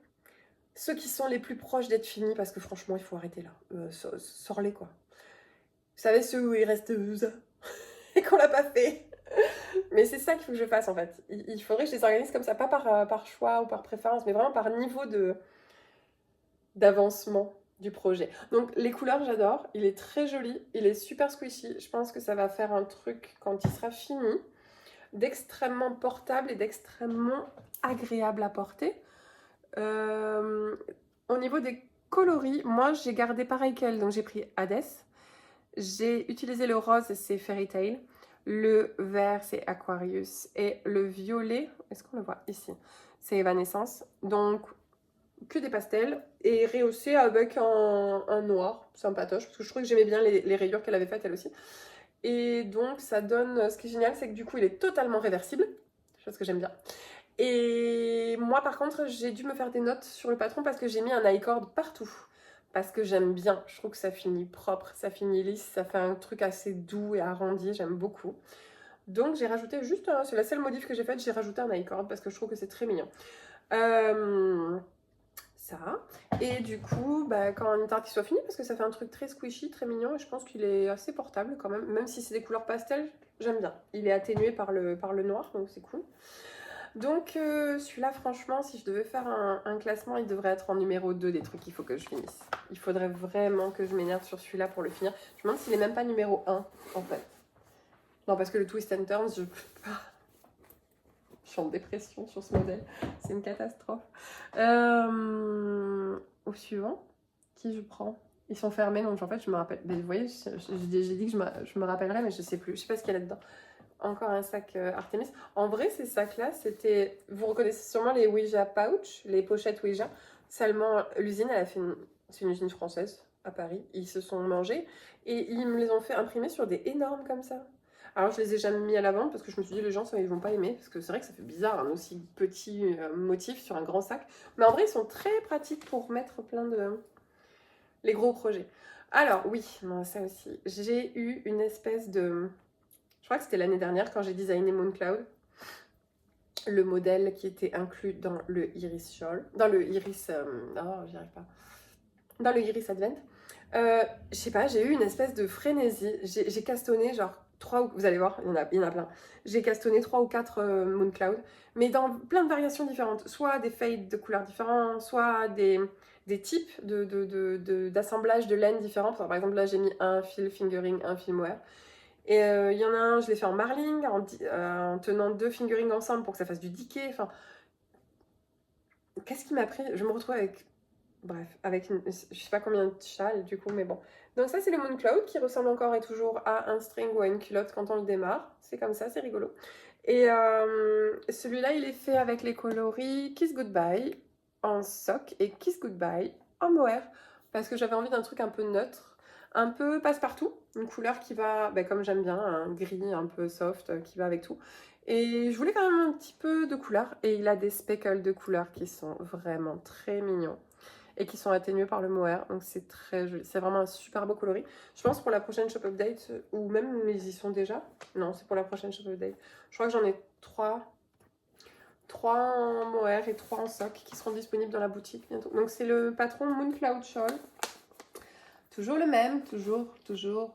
ceux qui sont les plus proches d'être finis, parce que franchement, il faut arrêter là. Sors-les, quoi. Vous savez, ceux où il reste ça et qu'on l'a pas fait. Mais c'est ça qu'il faut que je fasse, en fait. Il faudrait que je les organise comme ça, pas par choix ou par préférence, mais vraiment par niveau d'avancement du projet. Donc les couleurs, j'adore. Il est très joli, il est super squishy. Je pense que ça va faire un truc, quand il sera fini, d'extrêmement portable et d'extrêmement agréable à porter. Au niveau des coloris, moi j'ai gardé pareil qu'elle, donc j'ai pris Hades. J'ai utilisé le rose, c'est Fairy Tail. Le vert, c'est Aquarius. Et le violet, est-ce qu'on le voit ici? C'est Evanescence. Donc que des pastels et rehaussé avec un noir sympatoche parce que je trouvais que j'aimais bien les rayures qu'elle avait faites elle aussi. Et donc ça donne, ce qui est génial, c'est que du coup il est totalement réversible, chose que j'aime bien. Et moi par contre j'ai dû me faire des notes sur le patron parce que j'ai mis un i-cord partout. Parce que j'aime bien, je trouve que ça finit propre, ça finit lisse, ça fait un truc assez doux et arrondi, j'aime beaucoup. Donc j'ai rajouté juste, c'est la seule modif que j'ai faite, j'ai rajouté un i-cord parce que je trouve que c'est très mignon. Ça. Et du coup, bah, quand une tarte qui soit finie, parce que ça fait un truc très squishy, très mignon, et je pense qu'il est assez portable quand même si c'est des couleurs pastel, j'aime bien. Il est atténué par le noir, donc c'est cool. Donc celui-là, franchement, si je devais faire un classement, il devrait être en numéro 2 des trucs qu'il faut que je finisse. Il faudrait vraiment que je m'énerve sur celui-là pour le finir. Je me demande s'il est même pas numéro 1, en fait. Non, parce que le Twist and Turns, je peux pas. Je suis en dépression sur ce modèle. C'est une catastrophe. Au suivant, qui je prends? Ils sont fermés, donc en fait, je me rappelle. Mais vous voyez, j'ai dit que je me rappellerais, mais je sais plus. Je sais pas ce qu'il y a là-dedans. Encore un sac Artemis. En vrai, ces sacs-là, c'était... Vous reconnaissez sûrement les Ouija Pouch, les pochettes Ouija. Seulement, l'usine, elle a fait c'est une usine française, à Paris. Ils se sont mangés et ils me les ont fait imprimer sur des énormes comme ça. Alors je les ai jamais mis à la vente parce que je me suis dit les gens ça, ils vont pas aimer parce que c'est vrai que ça fait bizarre un aussi petit motif sur un grand sac. Mais en vrai ils sont très pratiques pour mettre plein de les gros projets. Alors oui, non, ça aussi. J'ai eu une espèce de... Je crois que c'était l'année dernière quand j'ai designé Mooncloud. Le modèle qui était inclus dans le Iris Shawl. Dans le Iris... oh, j'y arrive pas. Dans le Iris Advent. Je sais pas, j'ai eu une espèce de frénésie. J'ai castonné genre 3 vous allez voir, il y en a plein. J'ai castonné 3 ou 4 Mooncloud, mais dans plein de variations différentes. Soit des fades de couleurs différentes, soit des types d'assemblage de laine différents. Par exemple, là, j'ai mis un fil fingering, un fil mohair. Et il y en a un, je l'ai fait en marling, en tenant 2 fingering ensemble pour que ça fasse du decay. Enfin, qu'est-ce qui m'a pris? Je me retrouve avec... Bref, avec je sais pas combien de châles du coup, mais bon. Donc ça c'est le Mooncloud qui ressemble encore et toujours à un string ou à une culotte quand on le démarre. C'est comme ça, c'est rigolo. Et celui-là il est fait avec les coloris Kiss Goodbye en sock et Kiss Goodbye en mohair. Parce que j'avais envie d'un truc un peu neutre, un peu passe-partout. Une couleur qui va, comme j'aime bien, un gris un peu soft qui va avec tout. Et je voulais quand même un petit peu de couleur. Et il a des speckles de couleur qui sont vraiment très mignons et qui sont atténués par le mohair, donc c'est très joli. C'est vraiment un super beau coloris. Je pense pour la prochaine shop update, ou même ils y sont déjà. Non, c'est pour la prochaine shop update. Je crois que j'en ai 3 en mohair et 3 en sock qui seront disponibles dans la boutique bientôt. Donc c'est le patron Mooncloud Shawl. Toujours le même, toujours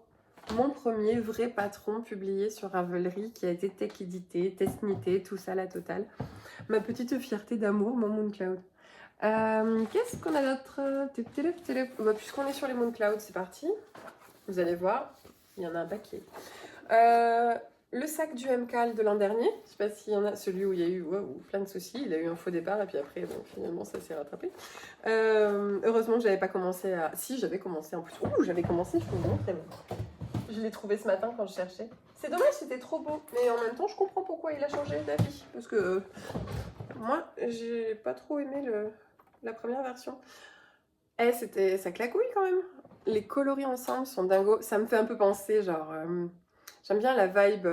mon premier vrai patron publié sur Ravelry qui a été tech édité, tesnité, tout ça la totale. Ma petite fierté d'amour, mon Mooncloud. Qu'est-ce qu'on a d'autre? Puisqu'on est sur les Mooncloud, c'est parti. Vous allez voir, il y en a un paquet. Le sac du MCAL de l'an dernier, je sais pas s'il y en a, celui où il y a eu plein de soucis, il a eu un faux départ et puis après, bon, finalement, ça s'est rattrapé. Heureusement que j'avais pas commencé à... Si, j'avais commencé en plus. J'avais commencé, je peux vous montrer. Je l'ai trouvé ce matin quand je cherchais. C'est dommage, c'était trop beau. Mais en même temps, je comprends pourquoi il a changé d'avis. Parce que moi, j'ai pas trop aimé la première version. Ça claquouille quand même. Les coloris ensemble sont dingos. Ça me fait un peu penser, genre, j'aime bien la vibe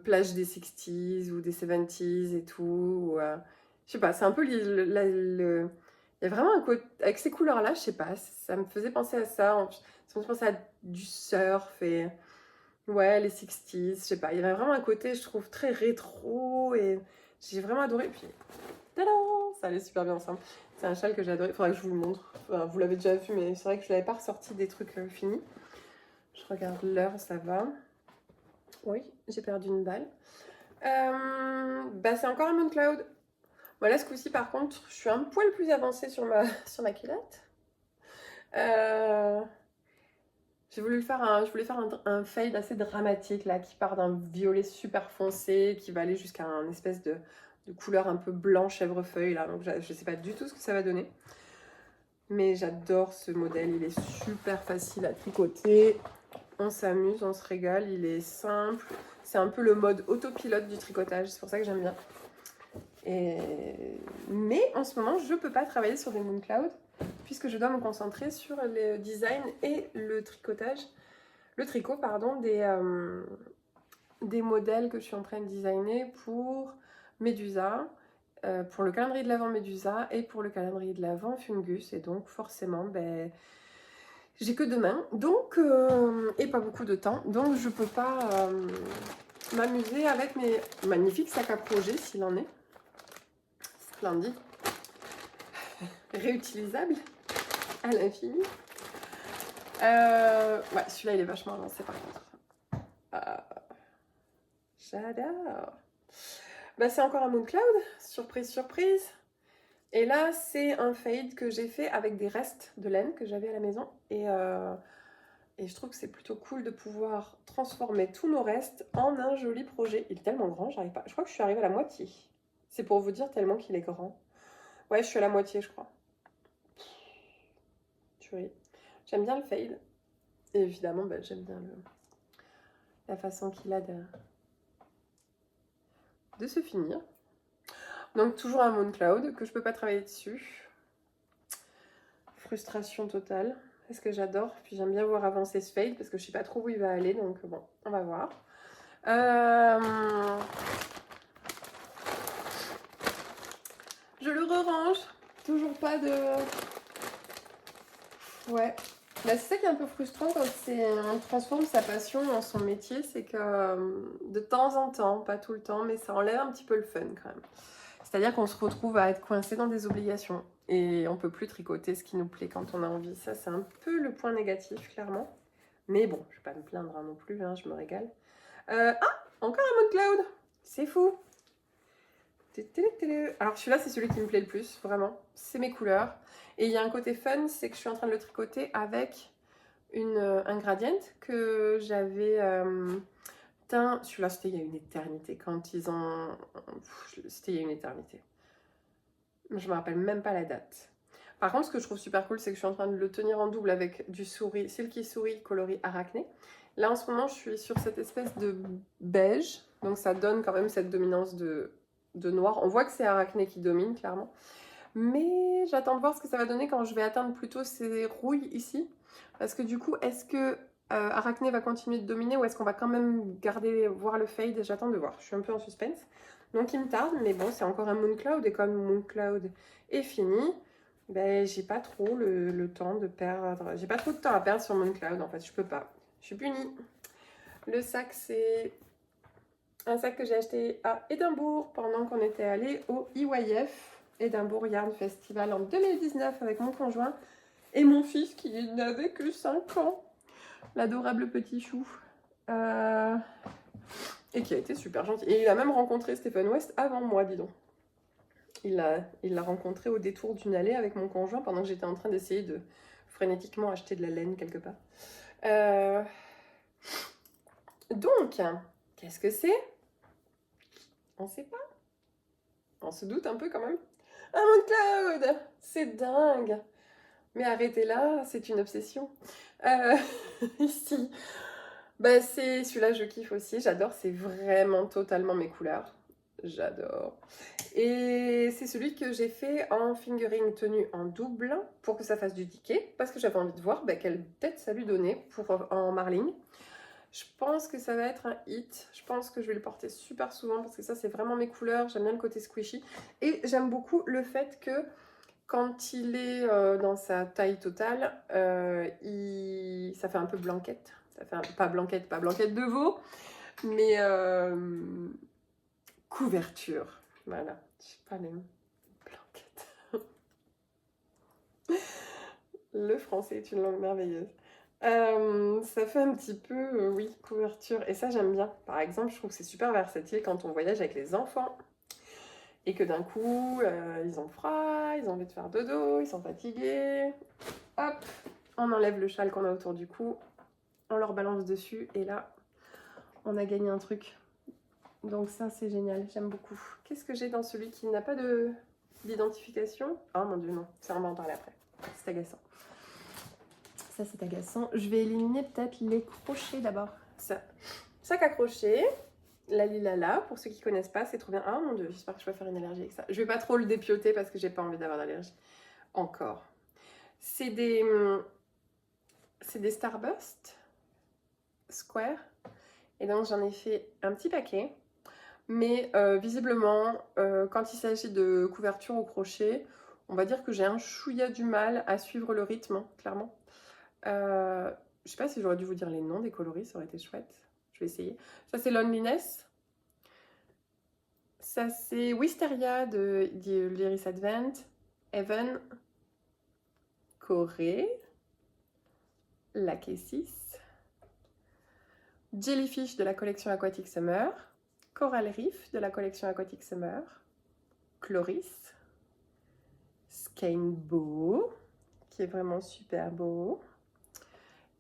plage des 60s ou des 70s et tout. Je sais pas, c'est un peu il y a vraiment un côté, avec ces couleurs-là, je sais pas, ça me faisait penser à ça. Ça me faisait penser à du surf et ouais, les 60s, je sais pas. Il y avait vraiment un côté, je trouve, très rétro et j'ai vraiment adoré. Puis, tadam, ça allait super bien ensemble. C'est un châle que j'ai adoré. Il faudrait que je vous le montre. Enfin, vous l'avez déjà vu, mais c'est vrai que je l'avais pas ressorti des trucs finis. Je regarde l'heure, ça va. Oui, j'ai perdu une balle. Bah, c'est encore un Moncloud. Voilà, ce coup-ci, par contre, je suis un poil plus avancée sur sur ma culotte. Euh, je voulais faire un fade assez dramatique, là, qui part d'un violet super foncé, qui va aller jusqu'à un espèce de couleur un peu blanc chèvrefeuille, là. Donc, je sais pas du tout ce que ça va donner. Mais j'adore ce modèle, il est super facile à tricoter. On s'amuse, on se régale, il est simple. C'est un peu le mode autopilote du tricotage, c'est pour ça que j'aime bien. Mais en ce moment, je ne peux pas travailler sur des Mooncloud puisque je dois me concentrer sur le design et le tricotage, le tricot, pardon, des modèles que je suis en train de designer pour Medusa, pour le calendrier de l'Avent Medusa et pour le calendrier de l'Avent Fungus. Et donc forcément, ben, j'ai que demain, donc, et pas beaucoup de temps, donc je peux pas m'amuser avec mes magnifiques sacs à projet s'il en est. Splendide. Réutilisable à l'infini. Ouais, celui-là, il est vachement avancé par contre. J'adore. Bah, c'est encore un Mooncloud, surprise, surprise. Et là, c'est un fade que j'ai fait avec des restes de laine que j'avais à la maison. Et je trouve que c'est plutôt cool de pouvoir transformer tous nos restes en un joli projet. Il est tellement grand, j'arrive pas. Je crois que je suis arrivée à la moitié. C'est pour vous dire tellement qu'il est grand. Ouais, je suis à la moitié, je crois. J'aime bien le fade. Et évidemment, bah, j'aime bien la façon qu'il a de se finir. Donc toujours un Mooncloud que je peux pas travailler dessus. Frustration totale. Parce que j'adore. Puis j'aime bien voir avancer ce fade parce que je sais pas trop où il va aller. Donc bon, on va voir. Je le re-range. Toujours pas de... Ouais. Bah, c'est ça qui est un peu frustrant quand on transforme sa passion en son métier, c'est que de temps en temps, pas tout le temps, mais ça enlève un petit peu le fun quand même. C'est-à-dire qu'on se retrouve à être coincé dans des obligations et on peut plus tricoter ce qui nous plaît quand on a envie. Ça, c'est un peu le point négatif, clairement. Mais bon, je vais pas me plaindre non plus, hein, je me régale. Encore un Mooncloud. C'est fou. Alors celui-là, c'est celui qui me plaît le plus, vraiment. C'est mes couleurs. Et il y a un côté fun, c'est que je suis en train de le tricoter avec un gradient que j'avais teint. Celui-là, c'était il y a une éternité. Quand ils ont... C'était il y a une éternité. Je me rappelle même pas la date. Par contre, ce que je trouve super cool, c'est que je suis en train de le tenir en double avec du Silky Souris coloris arachné. Là, en ce moment, je suis sur cette espèce de beige. Donc, ça donne quand même cette dominance de noir. On voit que c'est arachné qui domine, clairement. Mais j'attends de voir ce que ça va donner quand je vais atteindre plutôt ces rouilles ici. Parce que du coup, est-ce que arachné va continuer de dominer ou est-ce qu'on va quand même voir le fade? J'attends de voir. Je suis un peu en suspense. Donc, il me tarde, mais bon, c'est encore un Mooncloud. Et comme Mooncloud est fini, ben, j'ai pas trop le temps de perdre. J'ai pas trop de temps à perdre sur Mooncloud, en fait. Je peux pas. Je suis punie. Le sac, c'est un sac que j'ai acheté à Édimbourg pendant qu'on était allé au EYF, Edinburgh Yarn Festival en 2019 avec mon conjoint et mon fils qui n'avait que 5 ans. L'adorable petit chou. Et qui a été super gentil. Et il a même rencontré Stephen West avant moi, dis donc. Il l'a rencontré au détour d'une allée avec mon conjoint pendant que j'étais en train d'essayer de frénétiquement acheter de la laine quelque part. Donc, qu'est-ce que c'est? On sait pas. On se doute un peu quand même. Un Mooncloud! C'est dingue! Mais arrêtez là, c'est une obsession. Ici, bah, c'est celui-là, je kiffe aussi. J'adore, c'est vraiment totalement mes couleurs. J'adore. Et c'est celui que j'ai fait en fingering tenu en double pour que ça fasse du ticket, parce que j'avais envie de voir quelle tête ça lui donnait en marling. Je pense que ça va être un hit. Je pense que je vais le porter super souvent parce que ça, c'est vraiment mes couleurs. J'aime bien le côté squishy. Et j'aime beaucoup le fait que quand il est dans sa taille totale, ça fait un peu blanquette. Ça fait pas blanquette de veau, mais couverture. Voilà, je sais pas les blanquettes. Le français est une langue merveilleuse. Ça fait un petit peu, oui, couverture. Et ça, j'aime bien. Par exemple, je trouve que c'est super versatile quand on voyage avec les enfants. Et que d'un coup, ils ont froid, ils ont envie de faire dodo, ils sont fatigués. Hop, on enlève le châle qu'on a autour du cou, on leur balance dessus et là, on a gagné un truc. Donc ça, c'est génial, j'aime beaucoup. Qu'est-ce que j'ai dans celui qui n'a pas d'identification? Oh mon dieu, non, ça on va en parler après. C'est agaçant. Ça, c'est agaçant. Je vais éliminer peut-être les crochets d'abord. Ça. Sac à crochets. La Lilala, pour ceux qui connaissent pas, c'est trop bien. Ah mon dieu, j'espère que je vais pas faire une allergie avec ça. Je vais pas trop le dépioter parce que j'ai pas envie d'avoir d'allergie. Encore. C'est des Starburst Square. Et donc j'en ai fait un petit paquet. Mais visiblement, quand il s'agit de couverture au crochet, on va dire que j'ai un chouïa du mal à suivre le rythme, hein, clairement. Je sais pas si j'aurais dû vous dire les noms des coloris, ça aurait été chouette. Je vais essayer. Ça, c'est Loneliness. Ça, c'est Wisteria de l'Iris Advent. Heaven. Corée. Lachesis. Jellyfish de la collection Aquatic Summer. Coral Reef de la collection Aquatic Summer. Chloris. Skein Beau, qui est vraiment super beau.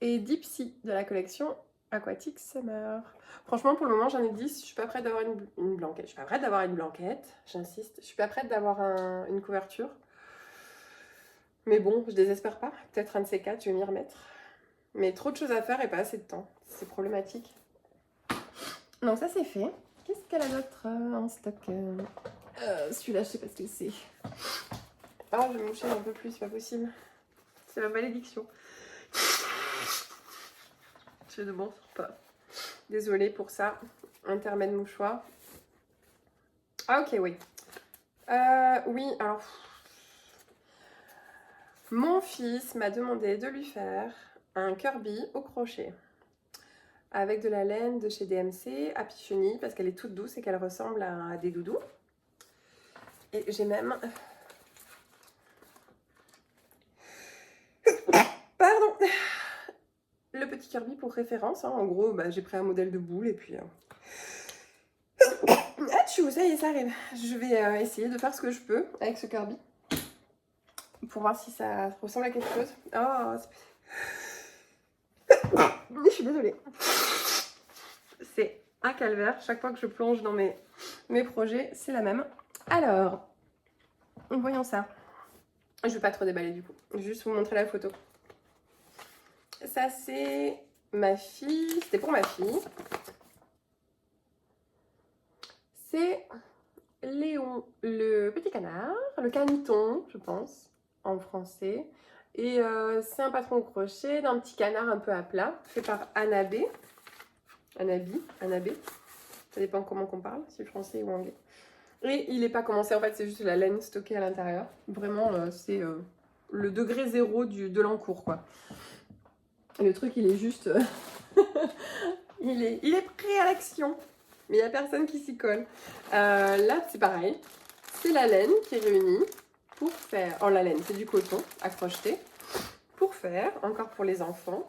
Et Dipsy de la collection Aquatic Summer. Franchement, pour le moment, j'en ai 10. Je suis pas prête d'avoir une blanquette. Je suis pas prête d'avoir une blanquette, j'insiste. Je suis pas prête d'avoir une couverture. Mais bon, je désespère pas. Peut-être un de ces quatre, je vais m'y remettre. Mais trop de choses à faire et pas assez de temps. C'est problématique. Donc ça, c'est fait. Qu'est-ce qu'elle a d'autre en stock? Celui-là, je sais pas ce que c'est. Ah, je vais moucher un peu plus, c'est pas possible. C'est ma malédiction. Je ne m'en sors pas. Désolée pour ça. Intermède mouchoir. Ah, ok, oui. Oui, alors... Mon fils m'a demandé de lui faire un Kirby au crochet. Avec de la laine de chez DMC, à Chenille, parce qu'elle est toute douce et qu'elle ressemble à des doudous. Et j'ai même... Pardon. Le petit Kirby pour référence. Hein. En gros, j'ai pris un modèle de boule et puis... Atchou, ça y est, ça arrive. Je vais essayer de faire ce que je peux avec ce Kirby. Pour voir si ça ressemble à quelque chose. Oh, je suis désolée. C'est un calvaire. Chaque fois que je plonge dans mes projets, c'est la même. Alors, voyons ça. Je ne vais pas trop déballer du coup. Je vais juste vous montrer la photo. Ça, c'est ma fille. C'était pour ma fille. C'est Léon, le petit canard, le caniton, je pense, en français. Et c'est un patron au crochet d'un petit canard un peu à plat, fait par Anabé. Anabé. Ça dépend comment qu'on parle, si français ou anglais. Et il n'est pas commencé, en fait, c'est juste la laine stockée à l'intérieur. Vraiment, c'est le degré zéro de l'encours, quoi. Et le truc, il est juste... il est prêt à l'action. Mais il n'y a personne qui s'y colle. Là, c'est pareil. C'est la laine qui est réunie pour faire... Oh, la laine, c'est du coton à crocheter. Pour faire, encore pour les enfants,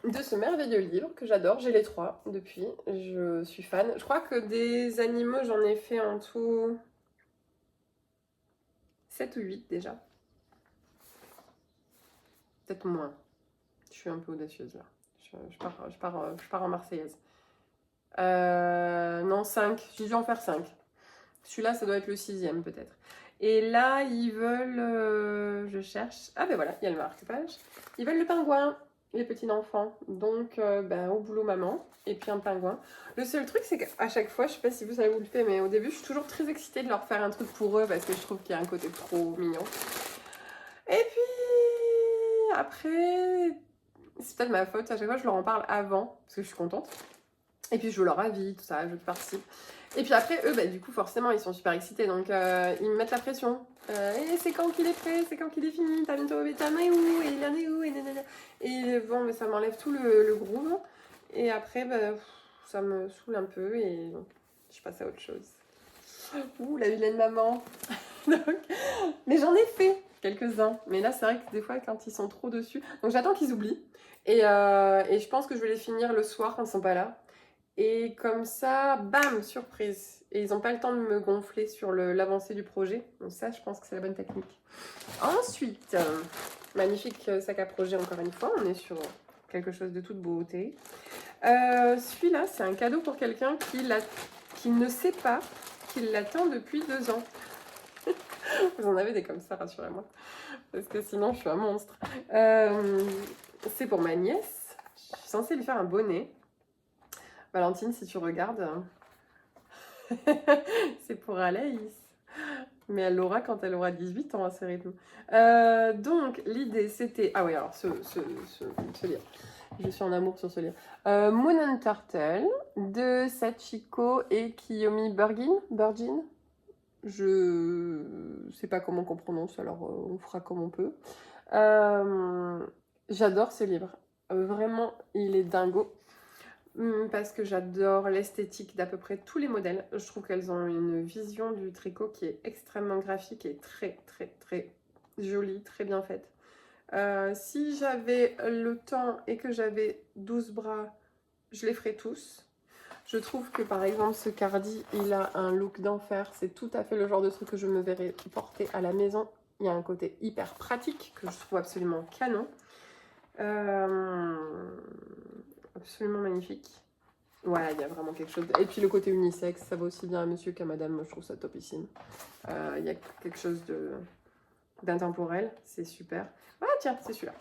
de ce merveilleux livre que j'adore. J'ai les 3 depuis. Je suis fan. Je crois que des animaux, j'en ai fait en tout 7 ou 8 déjà. Peut-être moins. Je suis un peu audacieuse là. Je pars en marseillaise. Non, 5. J'ai dû en faire 5. Celui-là, ça doit être le 6e peut-être. Et là, ils veulent... je cherche... Ah ben voilà, il y a le marque-page. Ils veulent le pingouin. les petits enfants. Donc, au boulot maman. Et puis un pingouin. Le seul truc, c'est qu'à chaque fois, je sais pas si vous savez où le fait, mais au début, je suis toujours très excitée de leur faire un truc pour eux parce que je trouve qu'il y a un côté trop mignon. Et puis, après, c'est peut-être ma faute. À chaque fois, je leur en parle avant parce que je suis contente. Et puis, je veux leur avis, tout ça, je participe. Et puis après, eux, du coup, forcément, ils sont super excités. Donc, ils me mettent la pression. Et c'est quand qu'il est prêt, c'est quand qu'il est fini, t'as bientôt, mais t'en es où, et il en est où, et nanana. Et bon, mais ça m'enlève tout le groove. Et après, ça me saoule un peu et je passe à autre chose. Ouh, la vilaine maman. Donc, mais j'en ai fait quelques-uns. Mais là, c'est vrai que des fois, quand ils sont trop dessus. Donc, j'attends qu'ils oublient. Et je pense que je vais les finir le soir quand ils sont pas là. Et comme ça, bam, surprise. Et ils n'ont pas le temps de me gonfler sur l'avancée du projet. Donc ça, je pense que c'est la bonne technique. Ensuite, magnifique sac à projet encore une fois. On est sur quelque chose de toute beauté. Celui-là, c'est un cadeau pour quelqu'un qui ne sait pas qu'il l'attend depuis 2 ans. Vous en avez des comme ça, rassurez-moi. Parce que sinon, je suis un monstre. C'est pour ma nièce. Je suis censée lui faire un bonnet. Valentine, si tu regardes, c'est pour Alaïs. Mais elle l'aura quand elle aura 18 ans à ce rythme. Donc, l'idée, c'était... Ah oui, alors, ce livre. Je suis en amour sur ce livre. Moon and Turtle de Sachiko et Kiyomi Burgin. Je sais pas comment on prononce, alors on fera comme on peut. J'adore ce livre. Vraiment, il est dingo. Parce que j'adore l'esthétique d'à peu près tous les modèles. Je trouve qu'elles ont une vision du tricot qui est extrêmement graphique et très très très jolie, très bien faite. Si j'avais le temps et que j'avais 12 bras, je les ferais tous. Je trouve que par exemple ce cardi, il a un look d'enfer. C'est tout à fait le genre de truc que je me verrais porter à la maison. Il y a un côté hyper pratique que je trouve absolument canon. Absolument magnifique. Voilà, il y a vraiment quelque chose. Et puis le côté unisexe, ça va aussi bien à monsieur qu'à madame. Moi, je trouve ça topissime. Il y a quelque chose d'intemporel. C'est super. Ah, tiens, c'est celui-là.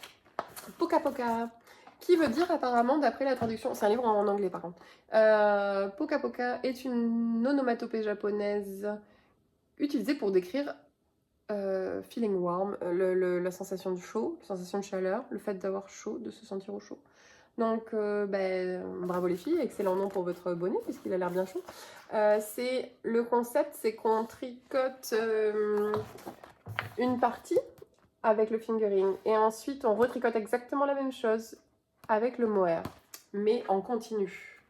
Poka Poka. Qui veut dire apparemment, d'après la traduction, c'est un livre en anglais par contre. Poka Poka est une onomatopée japonaise utilisée pour décrire feeling warm, la sensation de chaud, la sensation de chaleur, le fait d'avoir chaud, de se sentir au chaud. Donc, bravo les filles, excellent nom pour votre bonnet puisqu'il a l'air bien chaud. Le concept, c'est qu'on tricote une partie avec le fingering et ensuite on retricote exactement la même chose avec le mohair, mais en continu.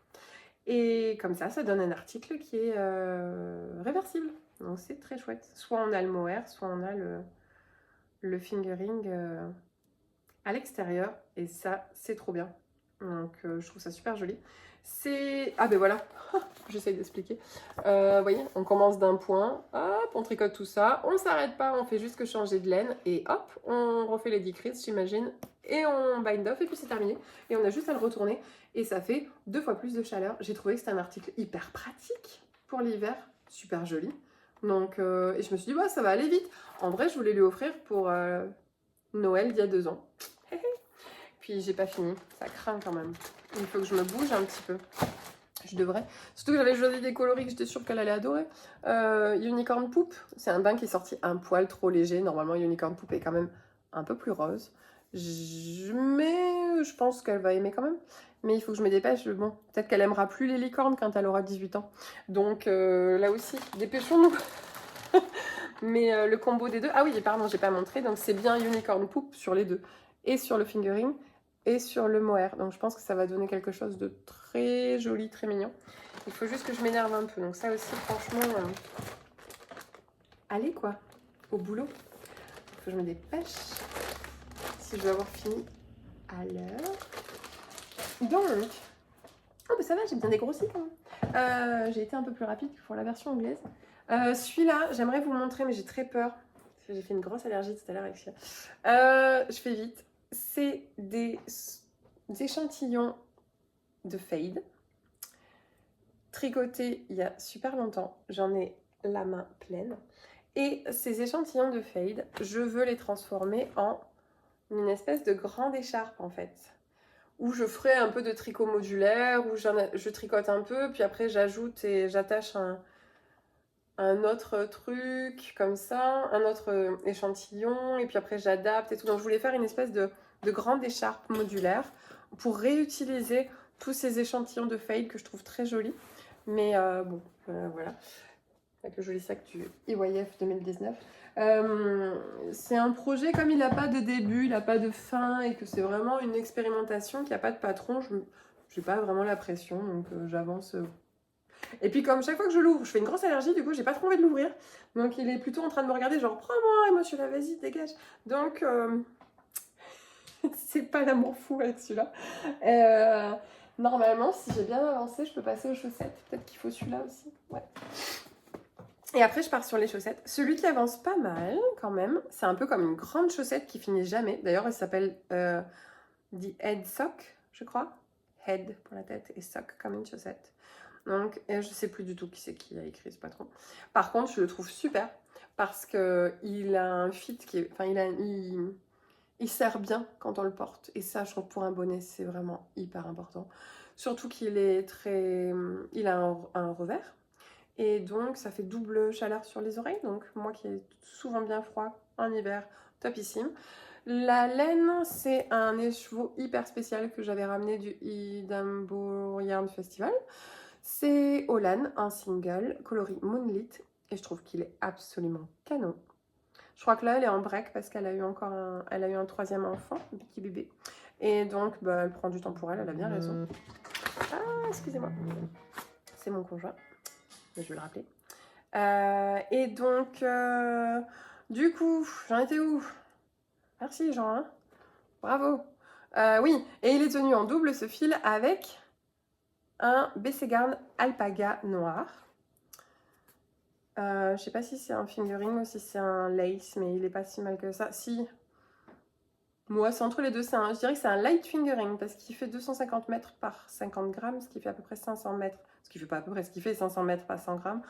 Et comme ça donne un article qui est réversible. Donc c'est très chouette. Soit on a le mohair, soit on a le fingering à l'extérieur. Et ça, c'est trop bien. Donc je trouve ça super joli. Ah ben voilà, j'essaye d'expliquer. Vous voyez, on commence d'un point, hop, on tricote tout ça, on ne s'arrête pas, on fait juste que changer de laine et hop, on refait les 10 crises, j'imagine, et on bind off et puis c'est terminé. Et on a juste à le retourner et ça fait 2 fois plus de chaleur. J'ai trouvé que c'était un article hyper pratique pour l'hiver, super joli. Donc, et je me suis dit, ça va aller vite. En vrai, je voulais lui offrir pour Noël d'il y a 2 ans. Puis j'ai pas fini, ça craint quand même. Il faut que je me bouge un petit peu. Je devrais. Surtout que j'avais choisi des coloris que j'étais sûre qu'elle allait adorer. Unicorn Poop, c'est un bain qui est sorti un poil trop léger. Normalement, Unicorn Poop est quand même un peu plus rose. Mais je pense qu'elle va aimer quand même. Mais il faut que je me dépêche. Bon, peut-être qu'elle aimera plus les licornes quand elle aura 18 ans. Donc là aussi, dépêchons-nous. Mais le combo des deux... Ah oui, pardon, j'ai pas montré. Donc c'est bien Unicorn Poop sur les deux. Et sur le fingering et sur le mohair. Donc je pense que ça va donner quelque chose de très joli, très mignon. Il faut juste que je m'énerve un peu. Donc ça aussi, franchement, allez quoi, au boulot. Il faut que je me dépêche si je veux avoir fini à l'heure. Donc, oh mais ça va, j'ai bien dégrossi quand même. J'ai été un peu plus rapide que pour la version anglaise. Celui-là, j'aimerais vous le montrer, mais j'ai très peur. Parce que j'ai fait une grosse allergie tout à l'heure avec celui-là. Je fais vite. C'est des échantillons de fade tricotés il y a super longtemps. J'en ai la main pleine. Et ces échantillons de fade, je veux les transformer en une espèce de grande écharpe en fait. où je ferai un peu de tricot modulaire, où je tricote un peu, puis après j'ajoute et j'attache un autre truc comme ça, un autre échantillon, et puis après j'adapte et tout. Donc je voulais faire une espèce de grande écharpe modulaire pour réutiliser tous ces échantillons de fade que je trouve très jolis. Mais bon, voilà. Avec le joli sac du EYF 2019. C'est un projet, comme il n'a pas de début, il n'a pas de fin, et que c'est vraiment une expérimentation, qui n'a pas de patron, je n'ai pas vraiment la pression, donc j'avance. Et puis comme chaque fois que je l'ouvre, je fais une grosse allergie, du coup j'ai pas trop envie de l'ouvrir. Donc il est plutôt en train de me regarder genre prends-moi, et moi je suis là, vas-y, dégage. Donc c'est pas l'amour fou avec celui-là. Normalement, si j'ai bien avancé, je peux passer aux chaussettes. Peut-être qu'il faut celui-là aussi. Ouais. Et après, je pars sur les chaussettes. Celui qui avance pas mal, quand même, c'est un peu comme une grande chaussette qui finit jamais. D'ailleurs, elle s'appelle The Head Sock, je crois. Head pour la tête et sock comme une chaussette. Donc, je sais plus du tout qui c'est qui a écrit ce patron. Par contre, je le trouve super parce qu'il a un fit qui est... Enfin, il sert bien quand on le porte. Et ça, je trouve, pour un bonnet, c'est vraiment hyper important. Surtout qu'il est très... Il a un revers. Et donc, ça fait double chaleur sur les oreilles. Donc, moi qui ai souvent bien froid en hiver, topissime. La laine, c'est un écheveau hyper spécial que j'avais ramené du Edinburgh Yarn Festival. C'est Olan, un single, coloris Moonlit. Et je trouve qu'il est absolument canon. Je crois que là, elle est en break parce qu'elle a eu encore elle a eu un troisième enfant, un petit bébé. Et donc, bah, elle prend du temps pour elle, elle a bien raison. Ah, excusez-moi. C'est mon conjoint. Je vais le rappeler. Et donc, du coup, j'en étais où? Merci Jean, hein, bravo. Oui, et il est tenu en double ce fil avec un BC Garn alpaga noir. Je sais pas si c'est un fingering ou si c'est un lace, mais il est pas si mal que ça. Si, moi c'est entre les deux, je dirais que c'est un light fingering parce qu'il fait 250 mètres par 50 grammes, ce qui fait à peu près 500 mètres. Ce qui fait pas à peu près, ce qui fait 500 mètres par 100 grammes.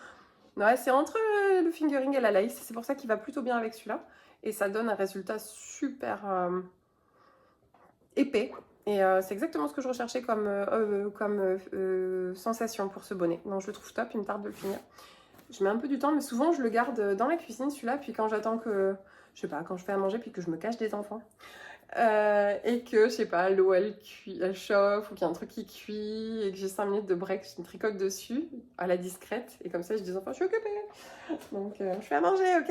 Ouais, c'est entre le fingering et la lace, c'est pour ça qu'il va plutôt bien avec celui-là. Et ça donne un résultat super épais. Et c'est exactement ce que je recherchais comme sensation pour ce bonnet. Donc je le trouve top, il me tarde de le finir. Je mets un peu du temps, mais souvent je le garde dans la cuisine celui-là, puis quand j'attends que, je sais pas, quand je fais à manger, puis que je me cache des enfants. Et que, je sais pas, l'eau elle chauffe, ou qu'il y a un truc qui cuit, et que j'ai 5 minutes de break, je tricote dessus, à la discrète, et comme ça je dis aux enfants, je suis occupée. Donc je fais à manger, ok?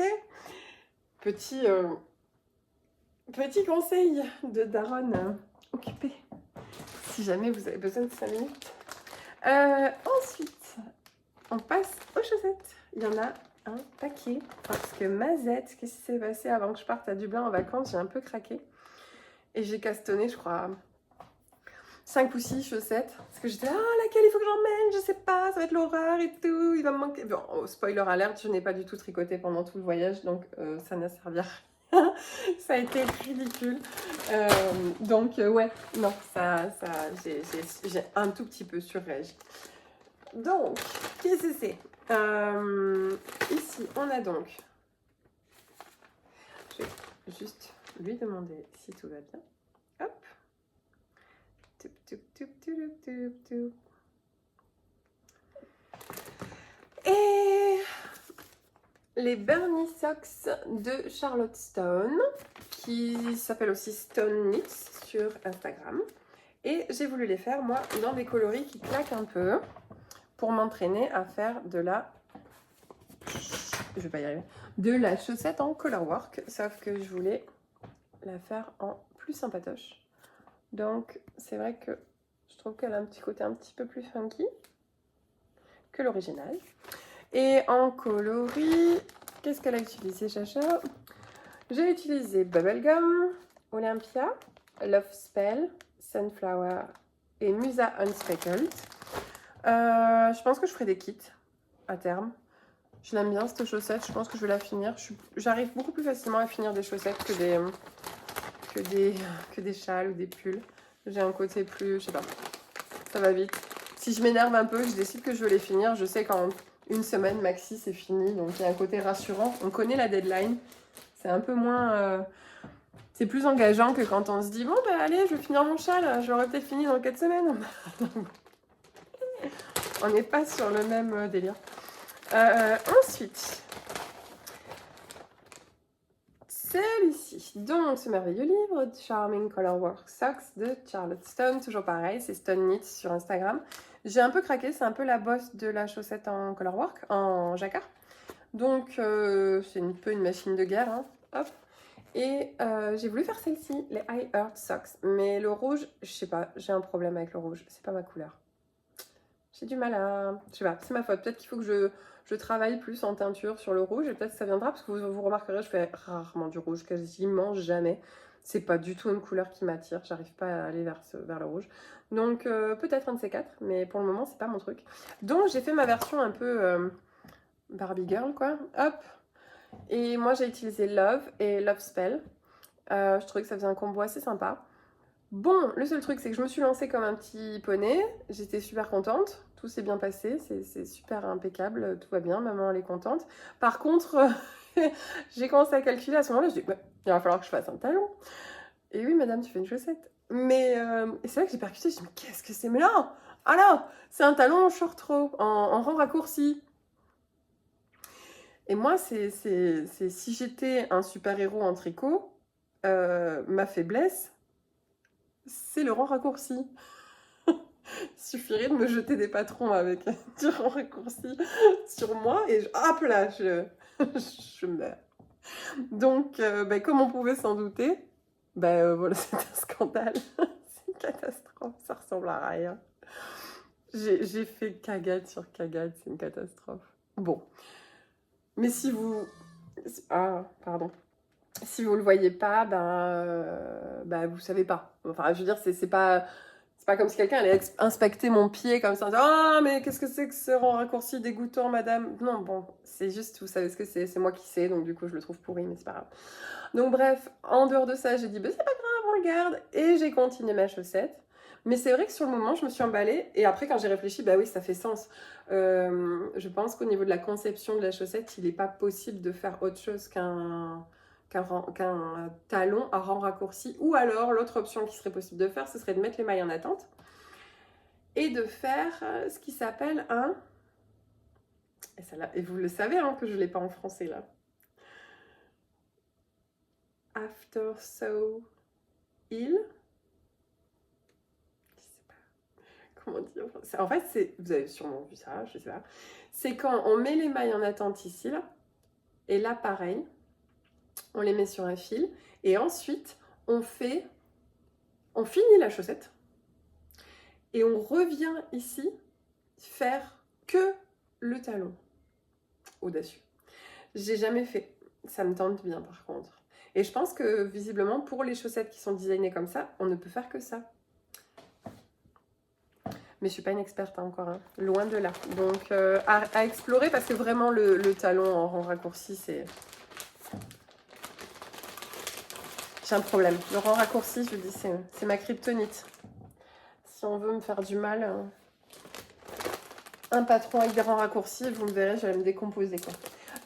Petit conseil de daronne occupée, si jamais vous avez besoin de 5 minutes. Ensuite, on passe aux chaussettes. Il y en a un paquet, parce que Mazette, qu'est-ce qui s'est passé avant que je parte à Dublin en vacances? J'ai un peu craqué. Et j'ai castonné, je crois, 5 ou 6 chaussettes. Parce que j'étais là, ah, laquelle il faut que j'emmène? Je sais pas, ça va être l'horreur et tout. Il va me manquer. Bon, oh, spoiler alert, je n'ai pas du tout tricoté pendant tout le voyage. Donc, ça n'a servi à rien. Ça a été ridicule. Donc, ouais, non, j'ai un tout petit peu surréagi. Donc, qu'est-ce que c'est? Ici, on a donc... Je vais juste lui demander si tout va bien. Hop. Toup, toup, toup, toup, toup, toup. Et les Bernie Socks de Charlotte Stone, qui s'appellent aussi Stone Knits sur Instagram. Et j'ai voulu les faire, moi, dans des coloris qui claquent un peu, pour m'entraîner à faire de la... Je vais pas y arriver. De la chaussette en colorwork, sauf que je voulais la faire en plus sympatoche. Donc c'est vrai que je trouve qu'elle a un petit côté un petit peu plus funky que l'original. Et en coloris, qu'est-ce qu'elle a utilisé, Chacha? J'ai utilisé Bubblegum, Olympia, Love Spell, Sunflower et Musa Unspeckled. Je pense que je ferai des kits à terme. Je l'aime bien cette chaussette, je pense que je vais la finir. J'arrive beaucoup plus facilement à finir des chaussettes que des châles ou des pulls. J'ai un côté plus, je sais pas, ça va vite. Si je m'énerve un peu, je décide que je veux les finir. Je sais qu'en une semaine maxi c'est fini, donc il y a un côté rassurant. On connaît la deadline, c'est un peu moins c'est plus engageant que quand on se dit, bon, bah allez, je vais finir mon châle, je l'aurais peut-être fini dans 4 semaines. On n'est pas sur le même délire. Ensuite, celui-ci, donc ce merveilleux livre, Charming Colorwork Socks de Charlotte Stone, toujours pareil, c'est Stone Knit sur Instagram. J'ai un peu craqué, c'est un peu la bosse de la chaussette en colorwork, en jacquard. Donc c'est un peu une machine de guerre, hein. Hop. Et j'ai voulu faire celle-ci, les I Heart Socks, mais le rouge, je sais pas, j'ai un problème avec le rouge, c'est pas ma couleur. J'ai du mal à... Je sais pas, c'est ma faute. Peut-être qu'il faut que je travaille plus en teinture sur le rouge et peut-être que ça viendra parce que vous remarquerez, je fais rarement du rouge, quasiment jamais. C'est pas du tout une couleur qui m'attire, j'arrive pas à aller vers le rouge. Donc peut-être un de ces quatre, mais pour le moment c'est pas mon truc. Donc j'ai fait ma version un peu Barbie Girl quoi, hop. Et moi j'ai utilisé Love et Love Spell. Je trouvais que ça faisait un combo assez sympa. Bon, le seul truc, c'est que je me suis lancée comme un petit poney. J'étais super contente. Tout s'est bien passé. C'est super impeccable. Tout va bien. Maman, elle est contente. Par contre, j'ai commencé à calculer à ce moment-là. Je dis, bah, il va falloir que je fasse un talon. Et oui, madame, tu fais une chaussette. Mais et c'est là que j'ai percuté. Je dis, mais qu'est-ce que c'est? Mais non! Alors, c'est un talon en short row, en rang raccourci. Et moi, c'est si j'étais un super-héros en tricot, ma faiblesse, c'est le rang raccourci. Il suffirait de me jeter des patrons avec du rang raccourci sur moi et hop là, je meurs. Donc, comme on pouvait s'en douter, voilà, c'est un scandale. C'est une catastrophe, ça ressemble à rien. J'ai fait cagade sur cagade, c'est une catastrophe. Bon. Mais si vous... Ah, pardon. Si vous le voyez pas, vous savez pas. Enfin, je veux dire, c'est pas comme si quelqu'un allait inspecter mon pied comme ça en disant, ah, mais qu'est-ce que c'est que ce rang raccourci dégoûtant, madame? Non, bon, c'est juste, vous savez ce que c'est moi qui sais, donc du coup, je le trouve pourri, mais c'est pas grave. Donc, bref, en dehors de ça, j'ai dit, c'est pas grave, on le garde, et j'ai continué ma chaussette. Mais c'est vrai que sur le moment, je me suis emballée, et après, quand j'ai réfléchi, oui, ça fait sens. Je pense qu'au niveau de la conception de la chaussette, il n'est pas possible de faire autre chose qu'un talon à rang raccourci, ou alors l'autre option qui serait possible de faire, ce serait de mettre les mailles en attente et de faire ce qui s'appelle un... Et vous le savez hein, que je ne l'ai pas en français là. After sew heel. Je sais pas comment dire. En fait, vous avez sûrement vu ça, je sais pas. C'est quand on met les mailles en attente ici, là, et là pareil, on les met sur un fil, et ensuite on finit la chaussette, et on revient ici faire que le talon. Audacieux. J'ai jamais fait. Ça me tente bien par contre. Et je pense que visiblement pour les chaussettes qui sont designées comme ça, on ne peut faire que ça. Mais je suis pas une experte hein, encore, hein. Loin de là. Donc à explorer parce que vraiment le talon en rang raccourci c'est... J'ai un problème. Le rang raccourci, je vous dis, c'est ma kryptonite. Si on veut me faire du mal, un patron avec des rangs raccourcis, vous me verrez, je vais me décomposer quoi.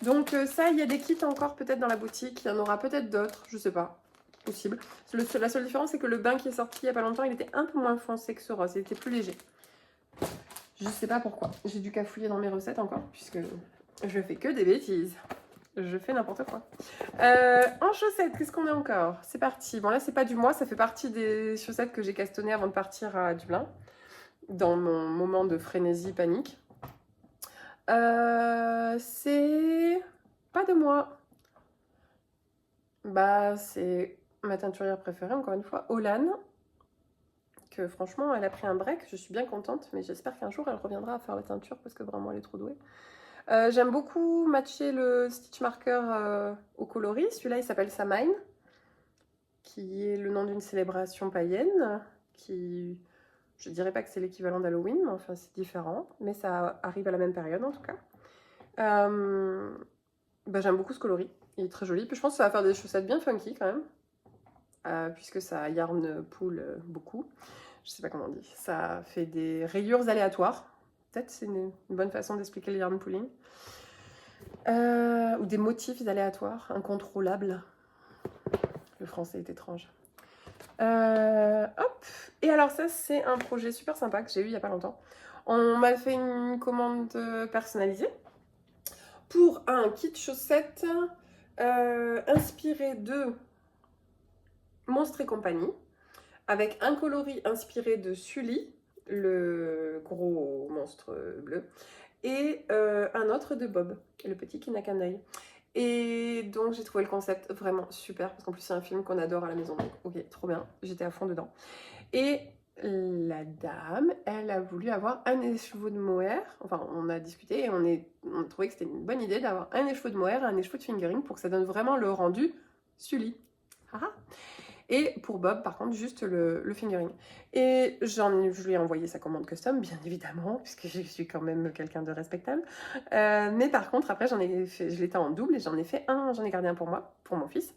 Donc ça, il y a des kits encore peut-être dans la boutique, il y en aura peut-être d'autres, je sais pas, possible. La seule différence, c'est que le bain qui est sorti il y a pas longtemps, il était un peu moins foncé que ce rose, il était plus léger. Je sais pas pourquoi, j'ai dû cafouiller dans mes recettes encore, puisque je fais que des bêtises. Je fais n'importe quoi. En chaussettes, qu'est-ce qu'on a encore? C'est parti. Bon là, c'est pas du mois, ça fait partie des chaussettes que j'ai castonnées avant de partir à Dublin, dans mon moment de frénésie, panique. C'est pas de moi. C'est ma teinturière préférée, encore une fois, Olan. Que franchement, elle a pris un break, je suis bien contente, mais j'espère qu'un jour elle reviendra à faire la teinture parce que vraiment elle est trop douée. J'aime beaucoup matcher le stitch marker au coloris. Celui-là, il s'appelle Samhain, qui est le nom d'une célébration païenne, qui... Je dirais pas que c'est l'équivalent d'Halloween, mais enfin c'est différent, mais ça arrive à la même période en tout cas. J'aime beaucoup ce coloris, il est très joli. Puis je pense que ça va faire des chaussettes bien funky quand même, puisque ça yarn pull beaucoup. Je sais pas comment on dit. Ça fait des rayures aléatoires. Peut-être c'est une bonne façon d'expliquer le yarn pulling. Ou des motifs aléatoires, incontrôlables. Le français est étrange. Hop. Et alors ça, c'est un projet super sympa que j'ai eu il n'y a pas longtemps. On m'a fait une commande personnalisée pour un kit chaussettes inspiré de Monstres et compagnie, avec un coloris inspiré de Sully, le gros monstre bleu, et un autre de Bob, le petit qui n'a qu'un œil. Et donc j'ai trouvé le concept vraiment super, parce qu'en plus c'est un film qu'on adore à la maison, donc ok, trop bien, j'étais à fond dedans. Et la dame, elle a voulu avoir un écheveau de mohair, enfin on a discuté et on a trouvé que c'était une bonne idée d'avoir un écheveau de mohair et un écheveau de fingering pour que ça donne vraiment le rendu Sully. Et pour Bob, par contre, juste le fingering. Et je lui ai envoyé sa commande custom, bien évidemment, puisque je suis quand même quelqu'un de respectable. Mais par contre, après, je l'étais en double et j'en ai gardé un pour moi, pour mon fils,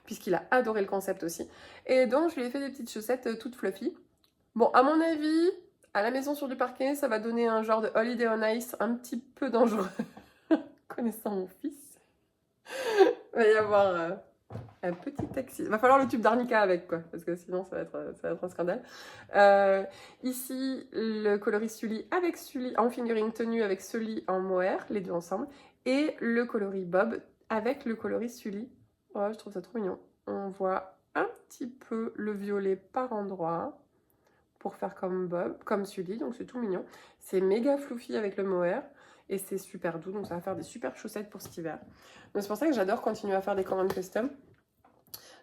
puisqu'il a adoré le concept aussi. Et donc, je lui ai fait des petites chaussettes toutes fluffy. Bon, à mon avis, à la maison sur du parquet, ça va donner un genre de Holiday on Ice un petit peu dangereux. Connaissant mon fils, il va y avoir... un petit taxi. Il va falloir le tube d'arnica avec, quoi, parce que sinon ça va être un scandale. Ici, le coloris Sully avec Sully en fingering tenu avec Sully en mohair, les deux ensemble. Et le coloris Bob avec le coloris Sully. Oh, je trouve ça trop mignon. On voit un petit peu le violet par endroit pour faire comme Bob, comme Sully, donc c'est tout mignon. C'est méga fluffy avec le mohair. Et c'est super doux, donc ça va faire des super chaussettes pour cet hiver. Donc c'est pour ça que j'adore continuer à faire des commandes custom.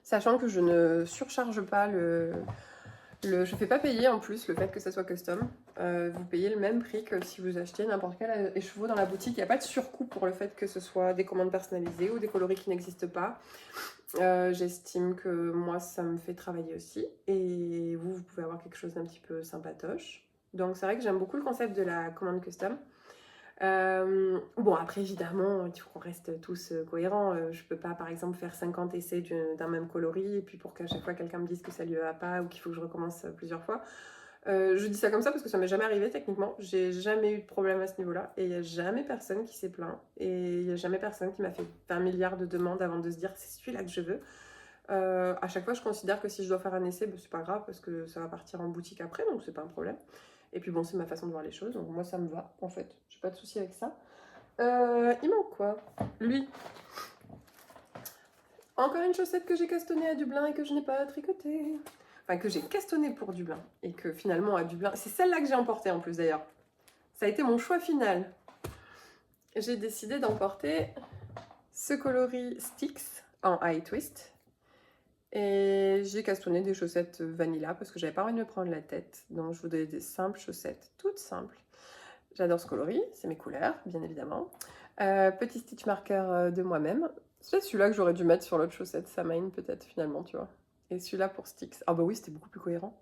Sachant que je ne surcharge pas je fais pas payer en plus le fait que ça soit custom. Vous payez le même prix que si vous achetez n'importe quel écheveau dans la boutique. Il n'y a pas de surcoût pour le fait que ce soit des commandes personnalisées ou des coloris qui n'existent pas. J'estime que moi, ça me fait travailler aussi. Et vous pouvez avoir quelque chose d'un petit peu sympatoche. Donc c'est vrai que j'aime beaucoup le concept de la commande custom. Bon, après, évidemment, il faut qu'on reste tous cohérents. Je peux pas, par exemple, faire 50 essais d'un même coloris et puis pour qu'à chaque fois quelqu'un me dise que ça lui va pas ou qu'il faut que je recommence plusieurs fois. Je dis ça comme ça parce que ça m'est jamais arrivé techniquement. J'ai jamais eu de problème à ce niveau-là et il n'y a jamais personne qui s'est plaint et il n'y a jamais personne qui m'a fait 20 milliards de demandes avant de se dire c'est celui-là que je veux. À chaque fois, je considère que si je dois faire un essai, c'est pas grave parce que ça va partir en boutique après, donc c'est pas un problème. Et puis bon, c'est ma façon de voir les choses, donc moi ça me va en fait, j'ai pas de souci avec ça. Il manque quoi? Lui. Encore une chaussette que j'ai castonnée à Dublin et que je n'ai pas tricotée. Enfin, que j'ai castonnée pour Dublin et que finalement à Dublin, c'est celle-là que j'ai emportée en plus d'ailleurs. Ça a été mon choix final. J'ai décidé d'emporter ce coloris Sticks en high twist. Et j'ai castonné des chaussettes vanilla parce que j'avais pas envie de me prendre la tête. Donc je voulais des simples chaussettes, toutes simples. J'adore ce coloris, c'est mes couleurs, bien évidemment. Petit stitch marker de moi-même. C'est celui-là que j'aurais dû mettre sur l'autre chaussette, Samhain peut-être finalement, tu vois. Et celui-là pour Sticks. Ah bah oui, c'était beaucoup plus cohérent.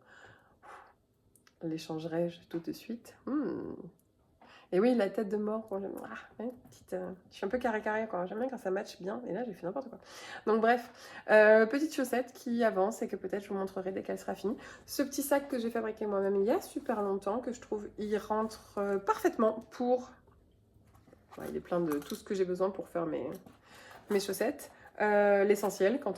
L'échangerai-je tout de suite? Et oui, la tête de mort, bon, ouais, je suis un peu carré quoi, j'aime bien quand ça match bien, et là j'ai fait n'importe quoi. Donc bref, petite chaussette qui avance et que peut-être je vous montrerai dès qu'elle sera finie. Ce petit sac que j'ai fabriqué moi-même il y a super longtemps, que je trouve il rentre parfaitement pour... Ouais, il est plein de tout ce que j'ai besoin pour faire mes chaussettes. L'essentiel quand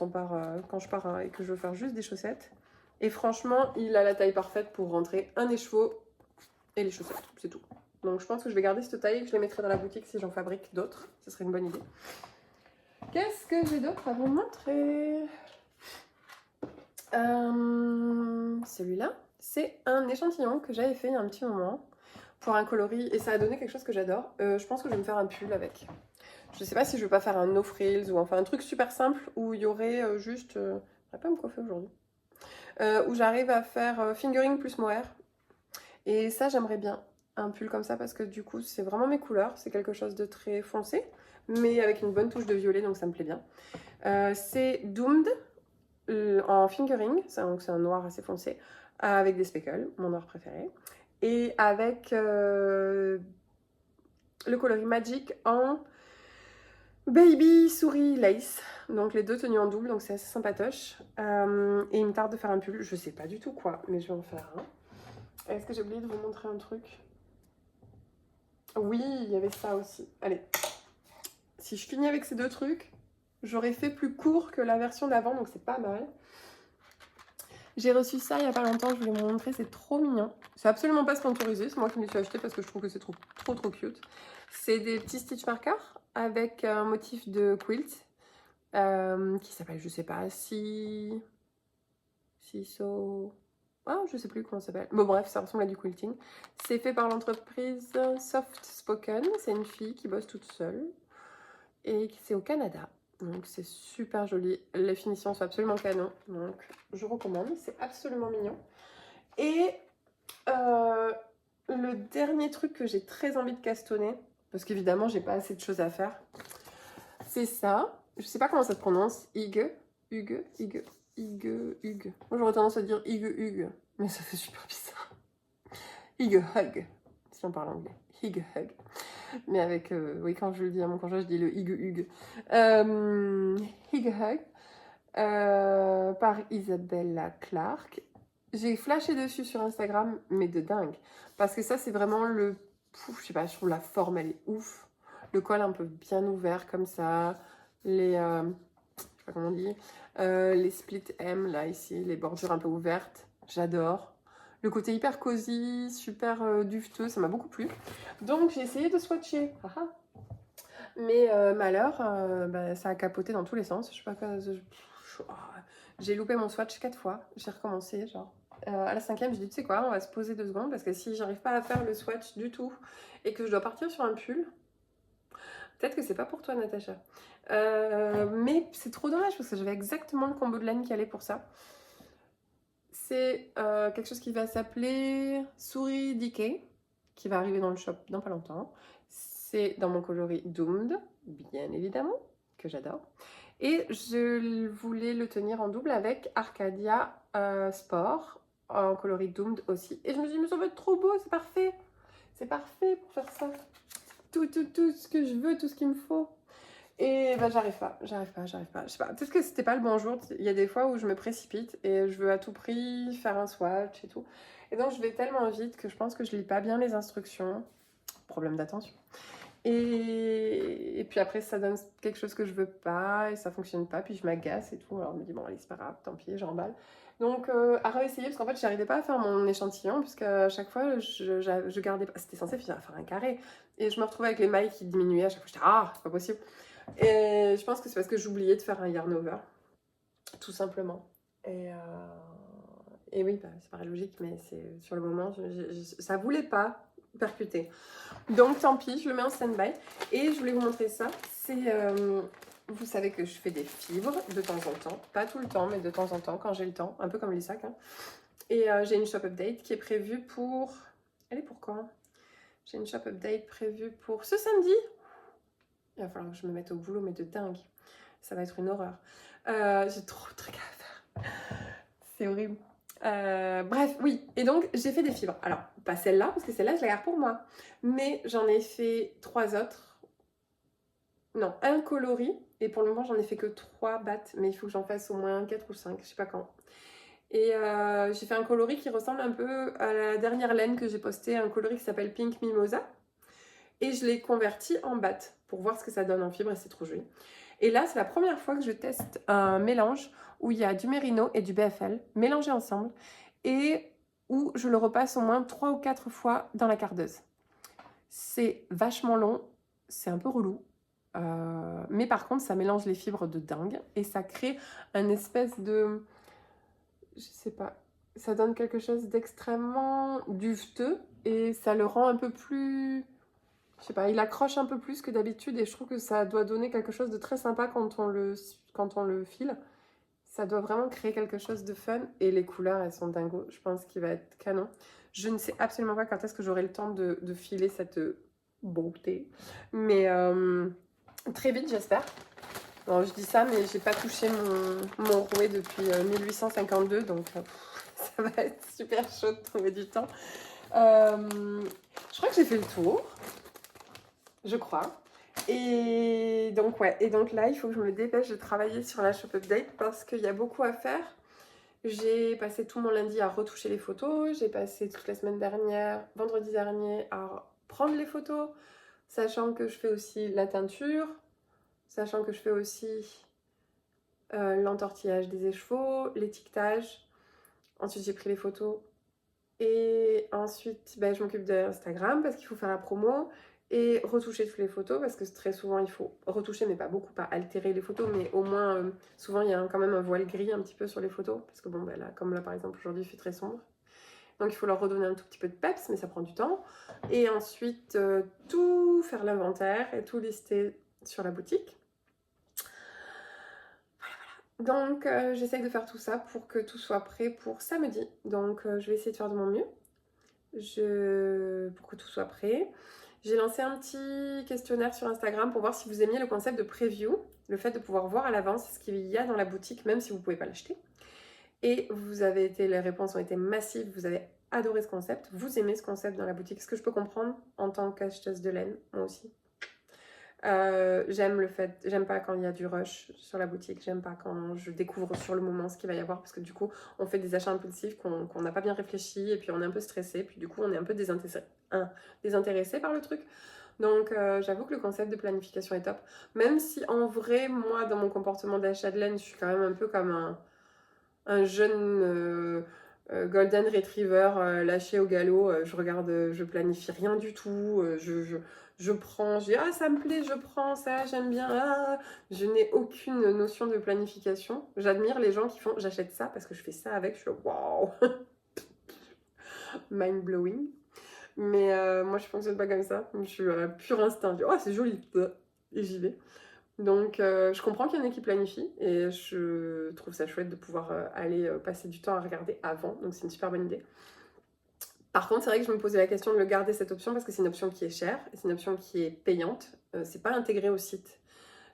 je pars et que je veux faire juste des chaussettes. Et franchement, il a la taille parfaite pour rentrer un écheveau et les chaussettes, c'est tout. Donc je pense que je vais garder cette taille et que je les mettrai dans la boutique si j'en fabrique d'autres. Ce serait une bonne idée. Qu'est-ce que j'ai d'autre à vous montrer? Celui-là, c'est un échantillon que j'avais fait il y a un petit moment pour un coloris et ça a donné quelque chose que j'adore. Je pense que je vais me faire un pull avec. Je sais pas si je vais pas faire un no frills ou enfin un truc super simple où il y aurait juste... je vais pas me coiffer aujourd'hui. Où j'arrive à faire fingering plus mohair. Et ça, j'aimerais bien un pull comme ça parce que du coup, c'est vraiment mes couleurs. C'est quelque chose de très foncé, mais avec une bonne touche de violet, donc ça me plaît bien. C'est Doomed en fingering, donc c'est un noir assez foncé, avec des speckles, mon noir préféré. Et avec le coloris Magic en Baby Souris Lace. Donc les deux tenus en double, donc c'est assez sympatoche. Et il me tarde de faire un pull, je sais pas du tout quoi, mais je vais en faire un. Est-ce que j'ai oublié de vous montrer un truc? Oui, il y avait ça aussi. Allez, si je finis avec ces deux trucs, J'aurais fait plus court que la version d'avant, donc c'est pas mal. J'ai reçu ça il y a pas longtemps, je voulais vous montrer, c'est trop mignon. C'est absolument pas sponsorisé, c'est moi qui me suis acheté parce que je trouve que c'est trop cute. C'est des petits stitch markers avec un motif de quilt qui s'appelle, je sais pas, So... Ah, je sais plus comment ça s'appelle. Bon bref, ça ressemble à du quilting. C'est fait par l'entreprise Soft Spoken. C'est une fille qui bosse toute seule. Et c'est au Canada. Donc c'est super joli. Les finitions sont absolument canon. Donc je recommande. C'est absolument mignon. Et le dernier truc que j'ai très envie de castonner, parce qu'évidemment j'ai pas assez de choses à faire, c'est ça. Je sais pas comment ça se prononce. Hygge. Moi j'aurais tendance à dire Hygge, mais ça fait super bizarre. Hygge Hug, si on parle anglais. Hygge Hug. Mais avec, oui, quand je le dis à mon conjoint, je dis le Hygge. Hygge Hug, par Isabella Clark. J'ai flashé dessus sur Instagram, mais de dingue. Parce que ça, c'est vraiment le... je sais pas, je trouve la forme, elle est ouf. Le col un peu bien ouvert, comme ça. Les... je sais pas comment on dit. Les split M, là, ici. Les bordures un peu ouvertes. J'adore. Le côté hyper cosy, super duveteux, ça m'a beaucoup plu. Donc, j'ai essayé de swatcher. Mais malheur, bah, ça a capoté dans tous les sens. Je sais pas quoi... J'ai loupé mon swatch 4 fois. J'ai recommencé, genre. À la 5e, j'ai dit, tu sais quoi, on va se poser 2 secondes parce que si j'arrive pas à faire le swatch du tout et que je dois partir sur un pull, peut-être que c'est pas pour toi, Natacha. Mais c'est trop dommage parce que j'avais exactement le combo de laine qui allait pour ça. C'est quelque chose qui va s'appeler Souris Decay, qui va arriver dans le shop dans pas longtemps. C'est dans mon coloris Doomed, bien évidemment, que j'adore. Et je voulais le tenir en double avec Arcadia Sport, en coloris Doomed aussi. Et je me suis dit, mais ça va être trop beau, c'est parfait. C'est parfait pour faire ça. Tout ce que je veux, tout ce qu'il me faut. Et bah j'arrive pas. Je sais pas, peut-être que c'était pas le bon jour. Il y a des fois où je me précipite et je veux à tout prix faire un swatch et tout. Et donc je vais tellement vite que je pense que je lis pas bien les instructions. Problème d'attention. Et puis après ça donne quelque chose que je veux pas et ça fonctionne pas, puis je m'agace et tout. Alors je me dis bon allez c'est pas grave, tant pis, j'emballe. Donc à réessayer parce qu'en fait j'arrivais pas à faire mon échantillon puisque à chaque fois je gardais pas, c'était censé faire un carré et je me retrouvais avec les mailles qui diminuaient à chaque fois. J'étais ah c'est pas possible. Et je pense que c'est parce que j'oubliais de faire un yarn over, tout simplement. Et oui, bah, c'est paraît logique, mais c'est sur le moment, ça voulait pas percuter. Donc tant pis, je le mets en stand-by. Et je voulais vous montrer ça. C'est, vous savez que je fais des fibres de temps en temps. Pas tout le temps, mais de temps en temps, quand j'ai le temps. Un peu comme les sacs. Hein. Et j'ai une shop update qui est prévue pour... Elle est pour quand? J'ai une shop update prévue pour ce samedi. Il va falloir que je me mette au boulot, mais de dingue. Ça va être une horreur. J'ai trop de trucs à faire. C'est horrible. Bref, oui. Et donc, j'ai fait des fibres. Alors, pas celle-là, parce que celle-là, je la garde pour moi. Mais j'en ai fait 3 autres. Non, un coloris. Et pour le moment, j'en ai fait que 3 battes. Mais il faut que j'en fasse au moins 4 ou 5. Je sais pas quand. Et j'ai fait un coloris qui ressemble un peu à la dernière laine que j'ai postée. Un coloris qui s'appelle Pink Mimosa. Et je l'ai converti en batte pour voir ce que ça donne en fibre. Et c'est trop joli. Et là, c'est la première fois que je teste un mélange où il y a du mérino et du BFL mélangés ensemble et où je le repasse au moins 3 ou 4 fois dans la cardeuse. C'est vachement long, c'est un peu relou, mais par contre, ça mélange les fibres de dingue et ça crée un espèce de... je sais pas, ça donne quelque chose d'extrêmement duveteux et ça le rend un peu plus... je sais pas, il accroche un peu plus que d'habitude et je trouve que ça doit donner quelque chose de très sympa quand on le file. Ça doit vraiment créer quelque chose de fun et les couleurs, elles sont dingo. Je pense qu'il va être canon. Je ne sais absolument pas quand est-ce que j'aurai le temps de filer cette beauté. Mais très vite, j'espère. Bon, je dis ça, mais j'ai pas touché mon rouet depuis 1852, donc ça va être super chaud de trouver du temps. Je crois que j'ai fait le tour. Je crois. Et donc, ouais. Et donc là, il faut que je me dépêche de travailler sur la shop update parce qu'il y a beaucoup à faire. J'ai passé tout mon lundi à retoucher les photos. J'ai passé toute la semaine dernière, vendredi dernier, à prendre les photos. Sachant que je fais aussi la teinture. Sachant que je fais aussi l'entortillage des écheveaux, l'étiquetage. Ensuite, j'ai pris les photos. Et ensuite, ben, je m'occupe d'Instagram parce qu'il faut faire la promo et retoucher toutes les photos parce que très souvent, il faut retoucher, mais pas beaucoup, pas altérer les photos, mais au moins, souvent, il y a quand même un voile gris un petit peu sur les photos parce que bon, ben là, comme là par exemple, aujourd'hui, il fait très sombre. Donc, il faut leur redonner un tout petit peu de peps, mais ça prend du temps. Et ensuite, tout faire l'inventaire et tout lister sur la boutique. Donc, j'essaye de faire tout ça pour que tout soit prêt pour samedi. Donc, je vais essayer de faire de mon mieux pour que tout soit prêt. J'ai lancé un petit questionnaire sur Instagram pour voir si vous aimiez le concept de preview, le fait de pouvoir voir à l'avance ce qu'il y a dans la boutique, même si vous ne pouvez pas l'acheter. Et les réponses ont été massives, vous avez adoré ce concept, vous aimez ce concept dans la boutique, ce que je peux comprendre en tant qu'acheteuse de laine, moi aussi. J'aime pas quand il y a du rush sur la boutique, j'aime pas quand je découvre sur le moment ce qu'il va y avoir parce que du coup on fait des achats impulsifs qu'on n'a pas bien réfléchi et puis on est un peu stressé, puis du coup on est un peu désintéressé par le truc. Donc j'avoue que le concept de planification est top, même si en vrai moi dans mon comportement d'achat de laine je suis quand même un peu comme un jeune Golden Retriever lâché au galop. Je planifie rien du tout. Je prends, je dis ah ça me plaît, je prends ça, j'aime bien. Ah, je n'ai aucune notion de planification. J'admire les gens qui font j'achète ça parce que je fais ça avec. Je suis waouh, mind blowing. Mais moi je fonctionne pas comme ça. Je suis pur instinct. Je dis oh c'est joli et j'y vais. Donc, je comprends qu'il y en ait qui planifient et je trouve ça chouette de pouvoir aller passer du temps à regarder avant. Donc, c'est une super bonne idée. Par contre, c'est vrai que je me posais la question de le garder cette option parce que c'est une option qui est chère et c'est une option qui est payante. C'est pas intégré au site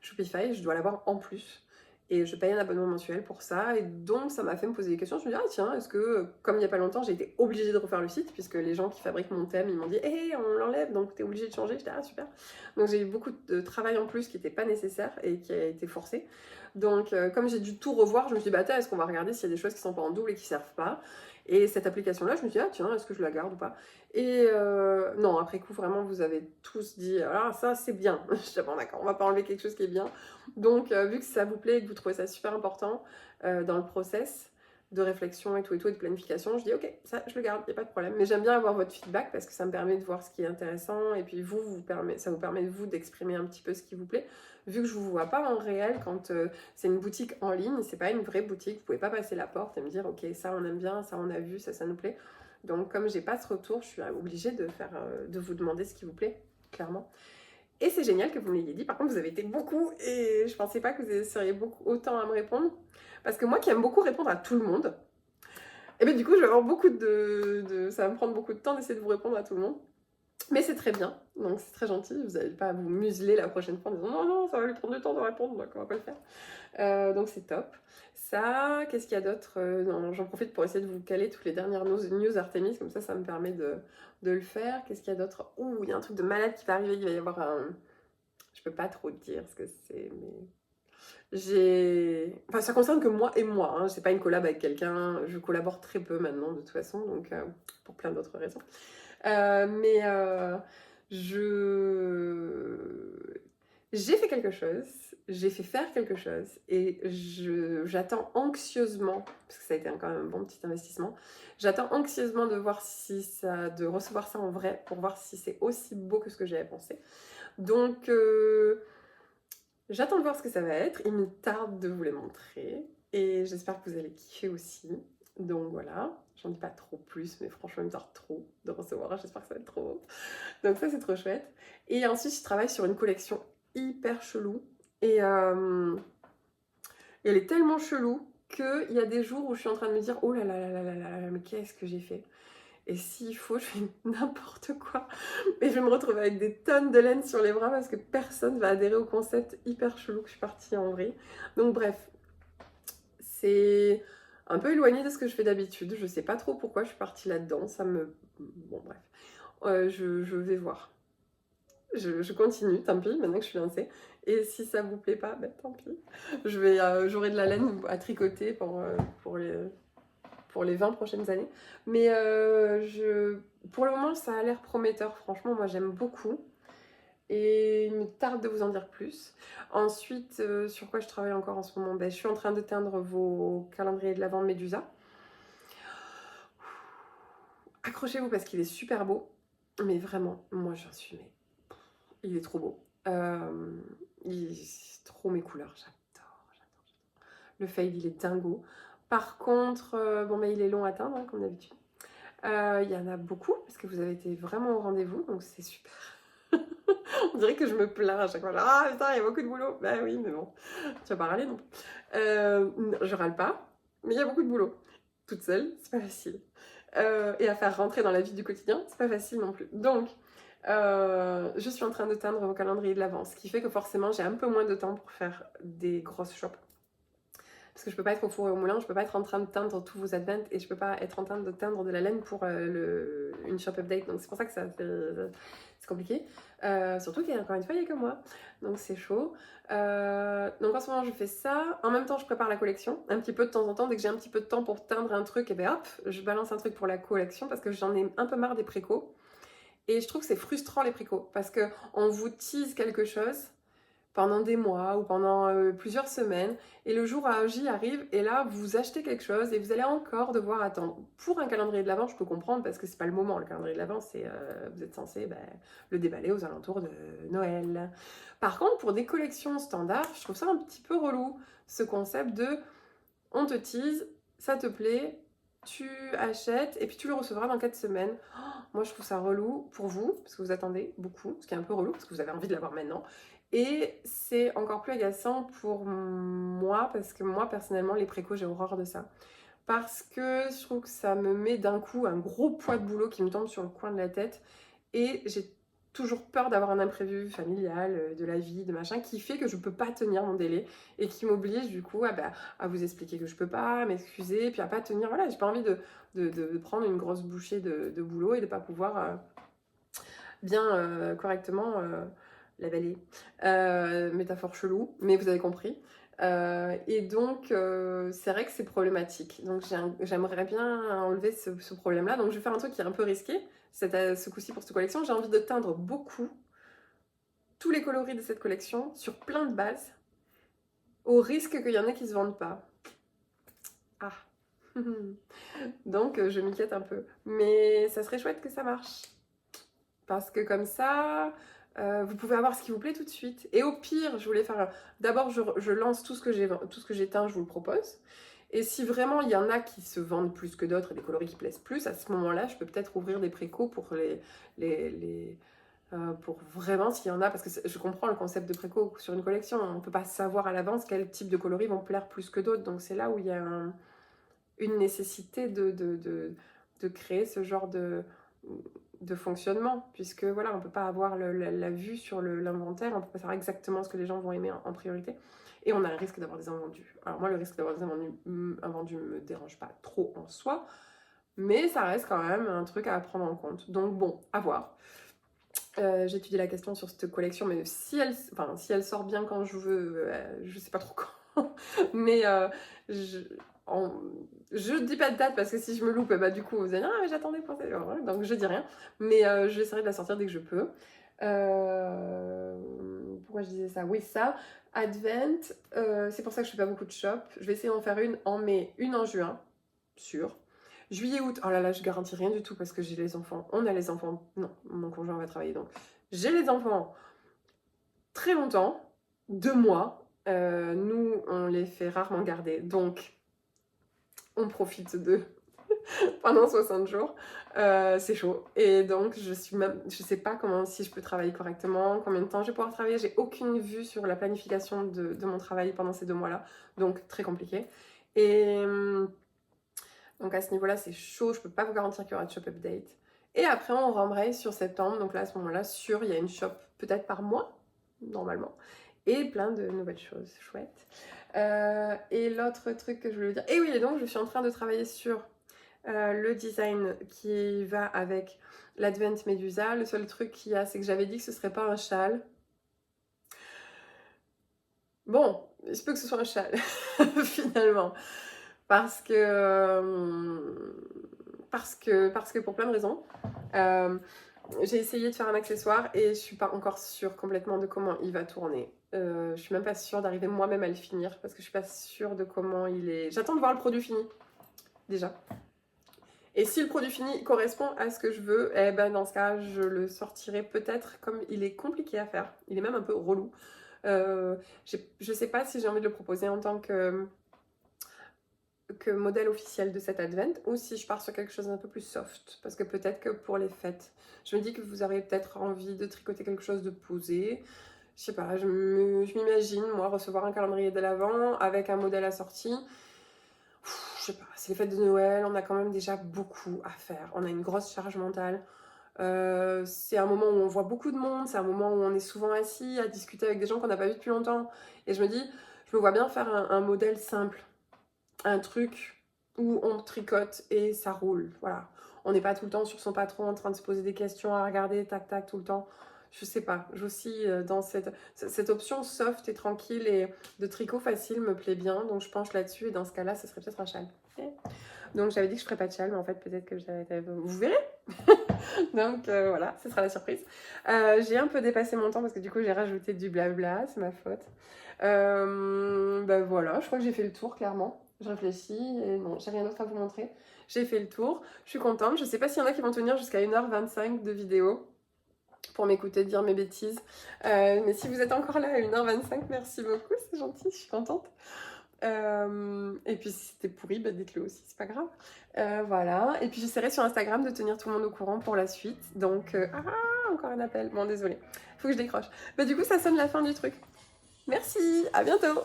Shopify, je dois l'avoir en plus. Et je paye un abonnement mensuel pour ça. Et donc, ça m'a fait me poser des questions. Je me dis, ah tiens, est-ce que, comme il n'y a pas longtemps, j'ai été obligée de refaire le site, puisque les gens qui fabriquent mon thème, ils m'ont dit, hé, on l'enlève, donc t'es obligée de changer. J'étais, ah super. Donc, j'ai eu beaucoup de travail en plus qui n'était pas nécessaire et qui a été forcé. Donc, comme j'ai dû tout revoir, je me suis dit, bah, est-ce qu'on va regarder s'il y a des choses qui sont pas en double et qui servent pas. Et cette application-là, je me suis dit, ah tiens, est-ce que je la garde ou pas. Et non, après coup, vraiment, vous avez tous dit, alors ça, c'est bien. Je suis bon, d'accord, on va pas enlever quelque chose qui est bien. Donc, vu que ça vous plaît et que vous trouvez ça super important dans le process de réflexion et tout, et de planification, je dis ok, ça je le garde, il n'y a pas de problème. Mais j'aime bien avoir votre feedback parce que ça me permet de voir ce qui est intéressant et puis ça vous permet vous d'exprimer un petit peu ce qui vous plaît. Vu que je ne vous vois pas en réel quand c'est une boutique en ligne, c'est pas une vraie boutique, vous pouvez pas passer la porte et me dire ok, ça on aime bien, ça on a vu, ça nous plaît. Donc, comme j'ai pas ce retour, je suis obligée de vous demander ce qui vous plaît, clairement. Et c'est génial que vous me l'ayez dit. Par contre, vous avez été beaucoup et je pensais pas que vous seriez autant à me répondre. Parce que moi qui aime beaucoup répondre à tout le monde, et bien du coup, je vais avoir ça va me prendre beaucoup de temps d'essayer de vous répondre à tout le monde. Mais c'est très bien, donc c'est très gentil. Vous n'allez pas vous museler la prochaine fois en disant non, non, ça va lui prendre du temps de répondre, donc on va pas le faire. Donc c'est top. Ça, qu'est-ce qu'il y a d'autre? J'en profite pour essayer de vous caler toutes les dernières news Artemis, comme ça me permet de le faire. Qu'est-ce qu'il y a d'autre? Ouh, il y a un truc de malade qui va arriver, il va y avoir un... Je peux pas trop dire ce que c'est, mais... Enfin, ça concerne que moi et moi, hein. C'est pas une collab avec quelqu'un, je collabore très peu maintenant de toute façon, donc pour plein d'autres raisons. Mais j'ai fait quelque chose, j'ai fait faire quelque chose et j'attends anxieusement, parce que ça a été quand même un bon petit investissement, j'attends anxieusement de recevoir ça en vrai pour voir si c'est aussi beau que ce que j'avais pensé. Donc j'attends de voir ce que ça va être, il me tarde de vous les montrer et j'espère que vous allez kiffer aussi. Donc voilà, j'en dis pas trop plus, mais franchement, il me tarde trop de recevoir, j'espère que ça va être trop beau. Donc ça, c'est trop chouette. Et ensuite, je travaille sur une collection hyper chelou. Et elle est tellement chelou qu'il y a des jours où je suis en train de me dire « Oh là là là là là là, mais qu'est-ce que j'ai fait ?» Et s'il faut, je fais n'importe quoi. Et je vais me retrouver avec des tonnes de laine sur les bras parce que personne va adhérer au concept hyper chelou que je suis partie en vrille. Donc bref, c'est un peu éloigné de ce que je fais d'habitude. Je sais pas trop pourquoi je suis partie là-dedans. Bon bref, je vais voir. Je continue, tant pis, maintenant que je suis lancée. Et si ça vous plaît pas, ben tant pis. J'aurai de la laine à tricoter pour les 20 prochaines années. Mais pour le moment, ça a l'air prometteur. Franchement, moi, j'aime beaucoup. et il me tarde de vous en dire plus. Ensuite, sur quoi je travaille encore en ce moment? Ben, je suis en train de teindre vos calendriers de l'Avent de Médusa. Accrochez-vous parce qu'il est super beau, mais vraiment, moi j'en suis... Mais... il est trop beau. C'est trop mes couleurs, j'adore. Le fade, il est dingo. Par contre, bon, ben, il est long à teindre, hein, comme d'habitude. Il y en a beaucoup, parce que vous avez été vraiment au rendez-vous, donc c'est super. On dirait que je me plains à chaque fois. Ah putain, il y a beaucoup de boulot. Bah oui, mais bon, tu vas pas râler non plus. Je râle pas, mais il y a beaucoup de boulot. Toute seule, c'est pas facile. Et à faire rentrer dans la vie du quotidien, c'est pas facile non plus. Donc, je suis en train de teindre vos calendriers de l'Avent, ce qui fait que forcément, j'ai un peu moins de temps pour faire des grosses shops. Parce que je peux pas être au four et au moulin, je peux pas être en train de teindre tous vos advents et je peux pas être en train de teindre de la laine pour une shop update. Donc c'est pour ça que ça fait... c'est compliqué. Surtout qu'encore une fois, il n'y a que moi. Donc c'est chaud. Donc en ce moment, je fais ça. En même temps, je prépare la collection. Un petit peu de temps en temps, dès que j'ai un petit peu de temps pour teindre un truc, et ben hop, je balance un truc pour la collection parce que j'en ai un peu marre des précos. Et je trouve que c'est frustrant les précos parce qu'on vous tease quelque chose pendant des mois ou pendant plusieurs semaines et le jour J arrive et là vous achetez quelque chose et vous allez encore devoir attendre. Pour un calendrier de l'Avent, je peux comprendre parce que c'est pas le moment. Le calendrier de l'Avent, c'est vous êtes censé le déballer aux alentours de Noël. Par contre, pour des collections standards, je trouve ça un petit peu relou, ce concept de on te tease, ça te plaît, tu achètes et puis tu le recevras dans 4 semaines. Oh, moi je trouve ça relou pour vous, parce que vous attendez beaucoup, ce qui est un peu relou, parce que vous avez envie de l'avoir maintenant. Et c'est encore plus agaçant pour moi, parce que moi personnellement, les précos, j'ai horreur de ça. Parce que je trouve que ça me met d'un coup un gros poids de boulot qui me tombe sur le coin de la tête. Et j'ai toujours peur d'avoir un imprévu familial, de la vie, de machin, qui fait que je peux pas tenir mon délai et qui m'oblige du coup à vous expliquer que je peux pas, m'excuser, puis à pas tenir. Voilà, j'ai pas envie de prendre une grosse bouchée de boulot et de pas pouvoir bien correctement l'avaler. Métaphore chelou, mais vous avez compris. Et donc, c'est vrai que c'est problématique. Donc, j'aimerais bien enlever ce problème-là. Donc, je vais faire un truc qui est un peu risqué. Ce coup-ci pour cette collection, j'ai envie de teindre beaucoup tous les coloris de cette collection sur plein de bases, au risque qu'il y en ait qui ne se vendent pas. Ah. Donc, je m'inquiète un peu. Mais ça serait chouette que ça marche. Parce que comme ça, vous pouvez avoir ce qui vous plaît tout de suite. Et au pire, je voulais faire... D'abord, je lance tout ce que j'ai teint, je vous le propose. Et si vraiment il y en a qui se vendent plus que d'autres et des coloris qui plaisent plus, à ce moment-là, je peux peut-être ouvrir des précos pour pour vraiment s'il y en a, parce que je comprends le concept de préco sur une collection, on ne peut pas savoir à l'avance quel type de coloris vont plaire plus que d'autres, donc c'est là où il y a une nécessité de créer ce genre de fonctionnement, puisque voilà, on ne peut pas avoir la vue sur l'inventaire, on ne peut pas savoir exactement ce que les gens vont aimer en priorité, et on a un risque d'avoir des invendus. Alors moi, le risque d'avoir des invendus ne me dérange pas trop en soi, mais ça reste quand même un truc à prendre en compte. Donc bon, à voir. J'ai étudié la question sur cette collection, mais si elle sort bien quand je veux, je sais pas trop quand, mais je dis pas de date parce que si je me loupe, bah du coup vous allez dire ah mais j'attendais pour ça, donc je dis rien, mais j'essaierai de la sortir dès que je peux. Pourquoi je disais ça? Oui, ça, Advent, c'est pour ça que je fais pas beaucoup de shop. Je vais essayer d'en faire une en mai, une en juin, sûr. Juillet, août, oh là là, je garantis rien du tout parce que j'ai les enfants. On a les enfants. Non, mon conjoint va travailler donc. J'ai les enfants très longtemps, 2 mois. Nous, on les fait rarement garder. Donc, on profite d'eux pendant 60 jours. C'est chaud. Et donc, je sais pas comment, si je peux travailler correctement, combien de temps je vais pouvoir travailler. J'ai aucune vue sur la planification de mon travail pendant ces 2 mois-là. Donc, très compliqué. Et donc à ce niveau-là, c'est chaud, je peux pas vous garantir qu'il y aura de shop update. Et après, on rembraye sur septembre, donc là, à ce moment-là, sûr, il y a une shop peut-être par mois, normalement, et plein de nouvelles choses chouettes. Et l'autre truc que je voulais vous dire, et oui, et donc je suis en train de travailler sur le design qui va avec l'Advent Medusa. Le seul truc qu'il y a, c'est que j'avais dit que ce serait pas un châle. Bon, il se peut que ce soit un châle, finalement. Parce que pour plein de raisons. j'ai essayé de faire un accessoire et je suis pas encore sûre complètement de comment il va tourner. Je suis même pas sûre d'arriver moi-même à le finir parce que je suis pas sûre de comment il est. J'attends de voir le produit fini, déjà. Et si le produit fini correspond à ce que je veux, eh ben dans ce cas, je le sortirai peut-être, comme il est compliqué à faire. Il est même un peu relou. Je sais pas si j'ai envie de le proposer en tant que modèle officiel de cet advent ou si je pars sur quelque chose d'un peu plus soft, parce que peut-être que pour les fêtes, je me dis que vous aurez peut-être envie de tricoter quelque chose de posé. Je sais pas, je m'imagine moi recevoir un calendrier de l'Avent avec un modèle assorti. Je sais pas, c'est les fêtes de Noël, on a quand même déjà beaucoup à faire, on a une grosse charge mentale. C'est un moment où on voit beaucoup de monde, c'est un moment où on est souvent assis à discuter avec des gens qu'on n'a pas vus depuis longtemps, et je me dis, je me vois bien faire un modèle simple, un truc où on tricote et ça roule, voilà. On n'est pas tout le temps sur son patron en train de se poser des questions, à regarder tac tac tout le temps. Je sais pas, j'oscille dans cette option soft et tranquille et de tricot facile me plaît bien, donc je penche là-dessus et dans ce cas-là, ce serait peut-être un châle. Donc j'avais dit que je ferais pas de châle, mais en fait peut-être que vous verrez. Donc voilà, ce sera la surprise. J'ai un peu dépassé mon temps parce que du coup j'ai rajouté du blabla, c'est ma faute. Ben voilà, je crois que j'ai fait le tour clairement. Je réfléchis et non, j'ai rien d'autre à vous montrer. J'ai fait le tour, je suis contente. Je sais pas s'il y en a qui vont tenir jusqu'à 1h25 de vidéo pour m'écouter dire mes bêtises. Mais si vous êtes encore là à 1h25, merci beaucoup, c'est gentil, je suis contente. Et puis si c'était pourri, bah dites-le aussi, c'est pas grave. Voilà, et puis j'essaierai sur Instagram de tenir tout le monde au courant pour la suite. Donc, encore un appel, bon désolé, faut que je décroche. Bah du coup ça sonne la fin du truc. Merci, à bientôt.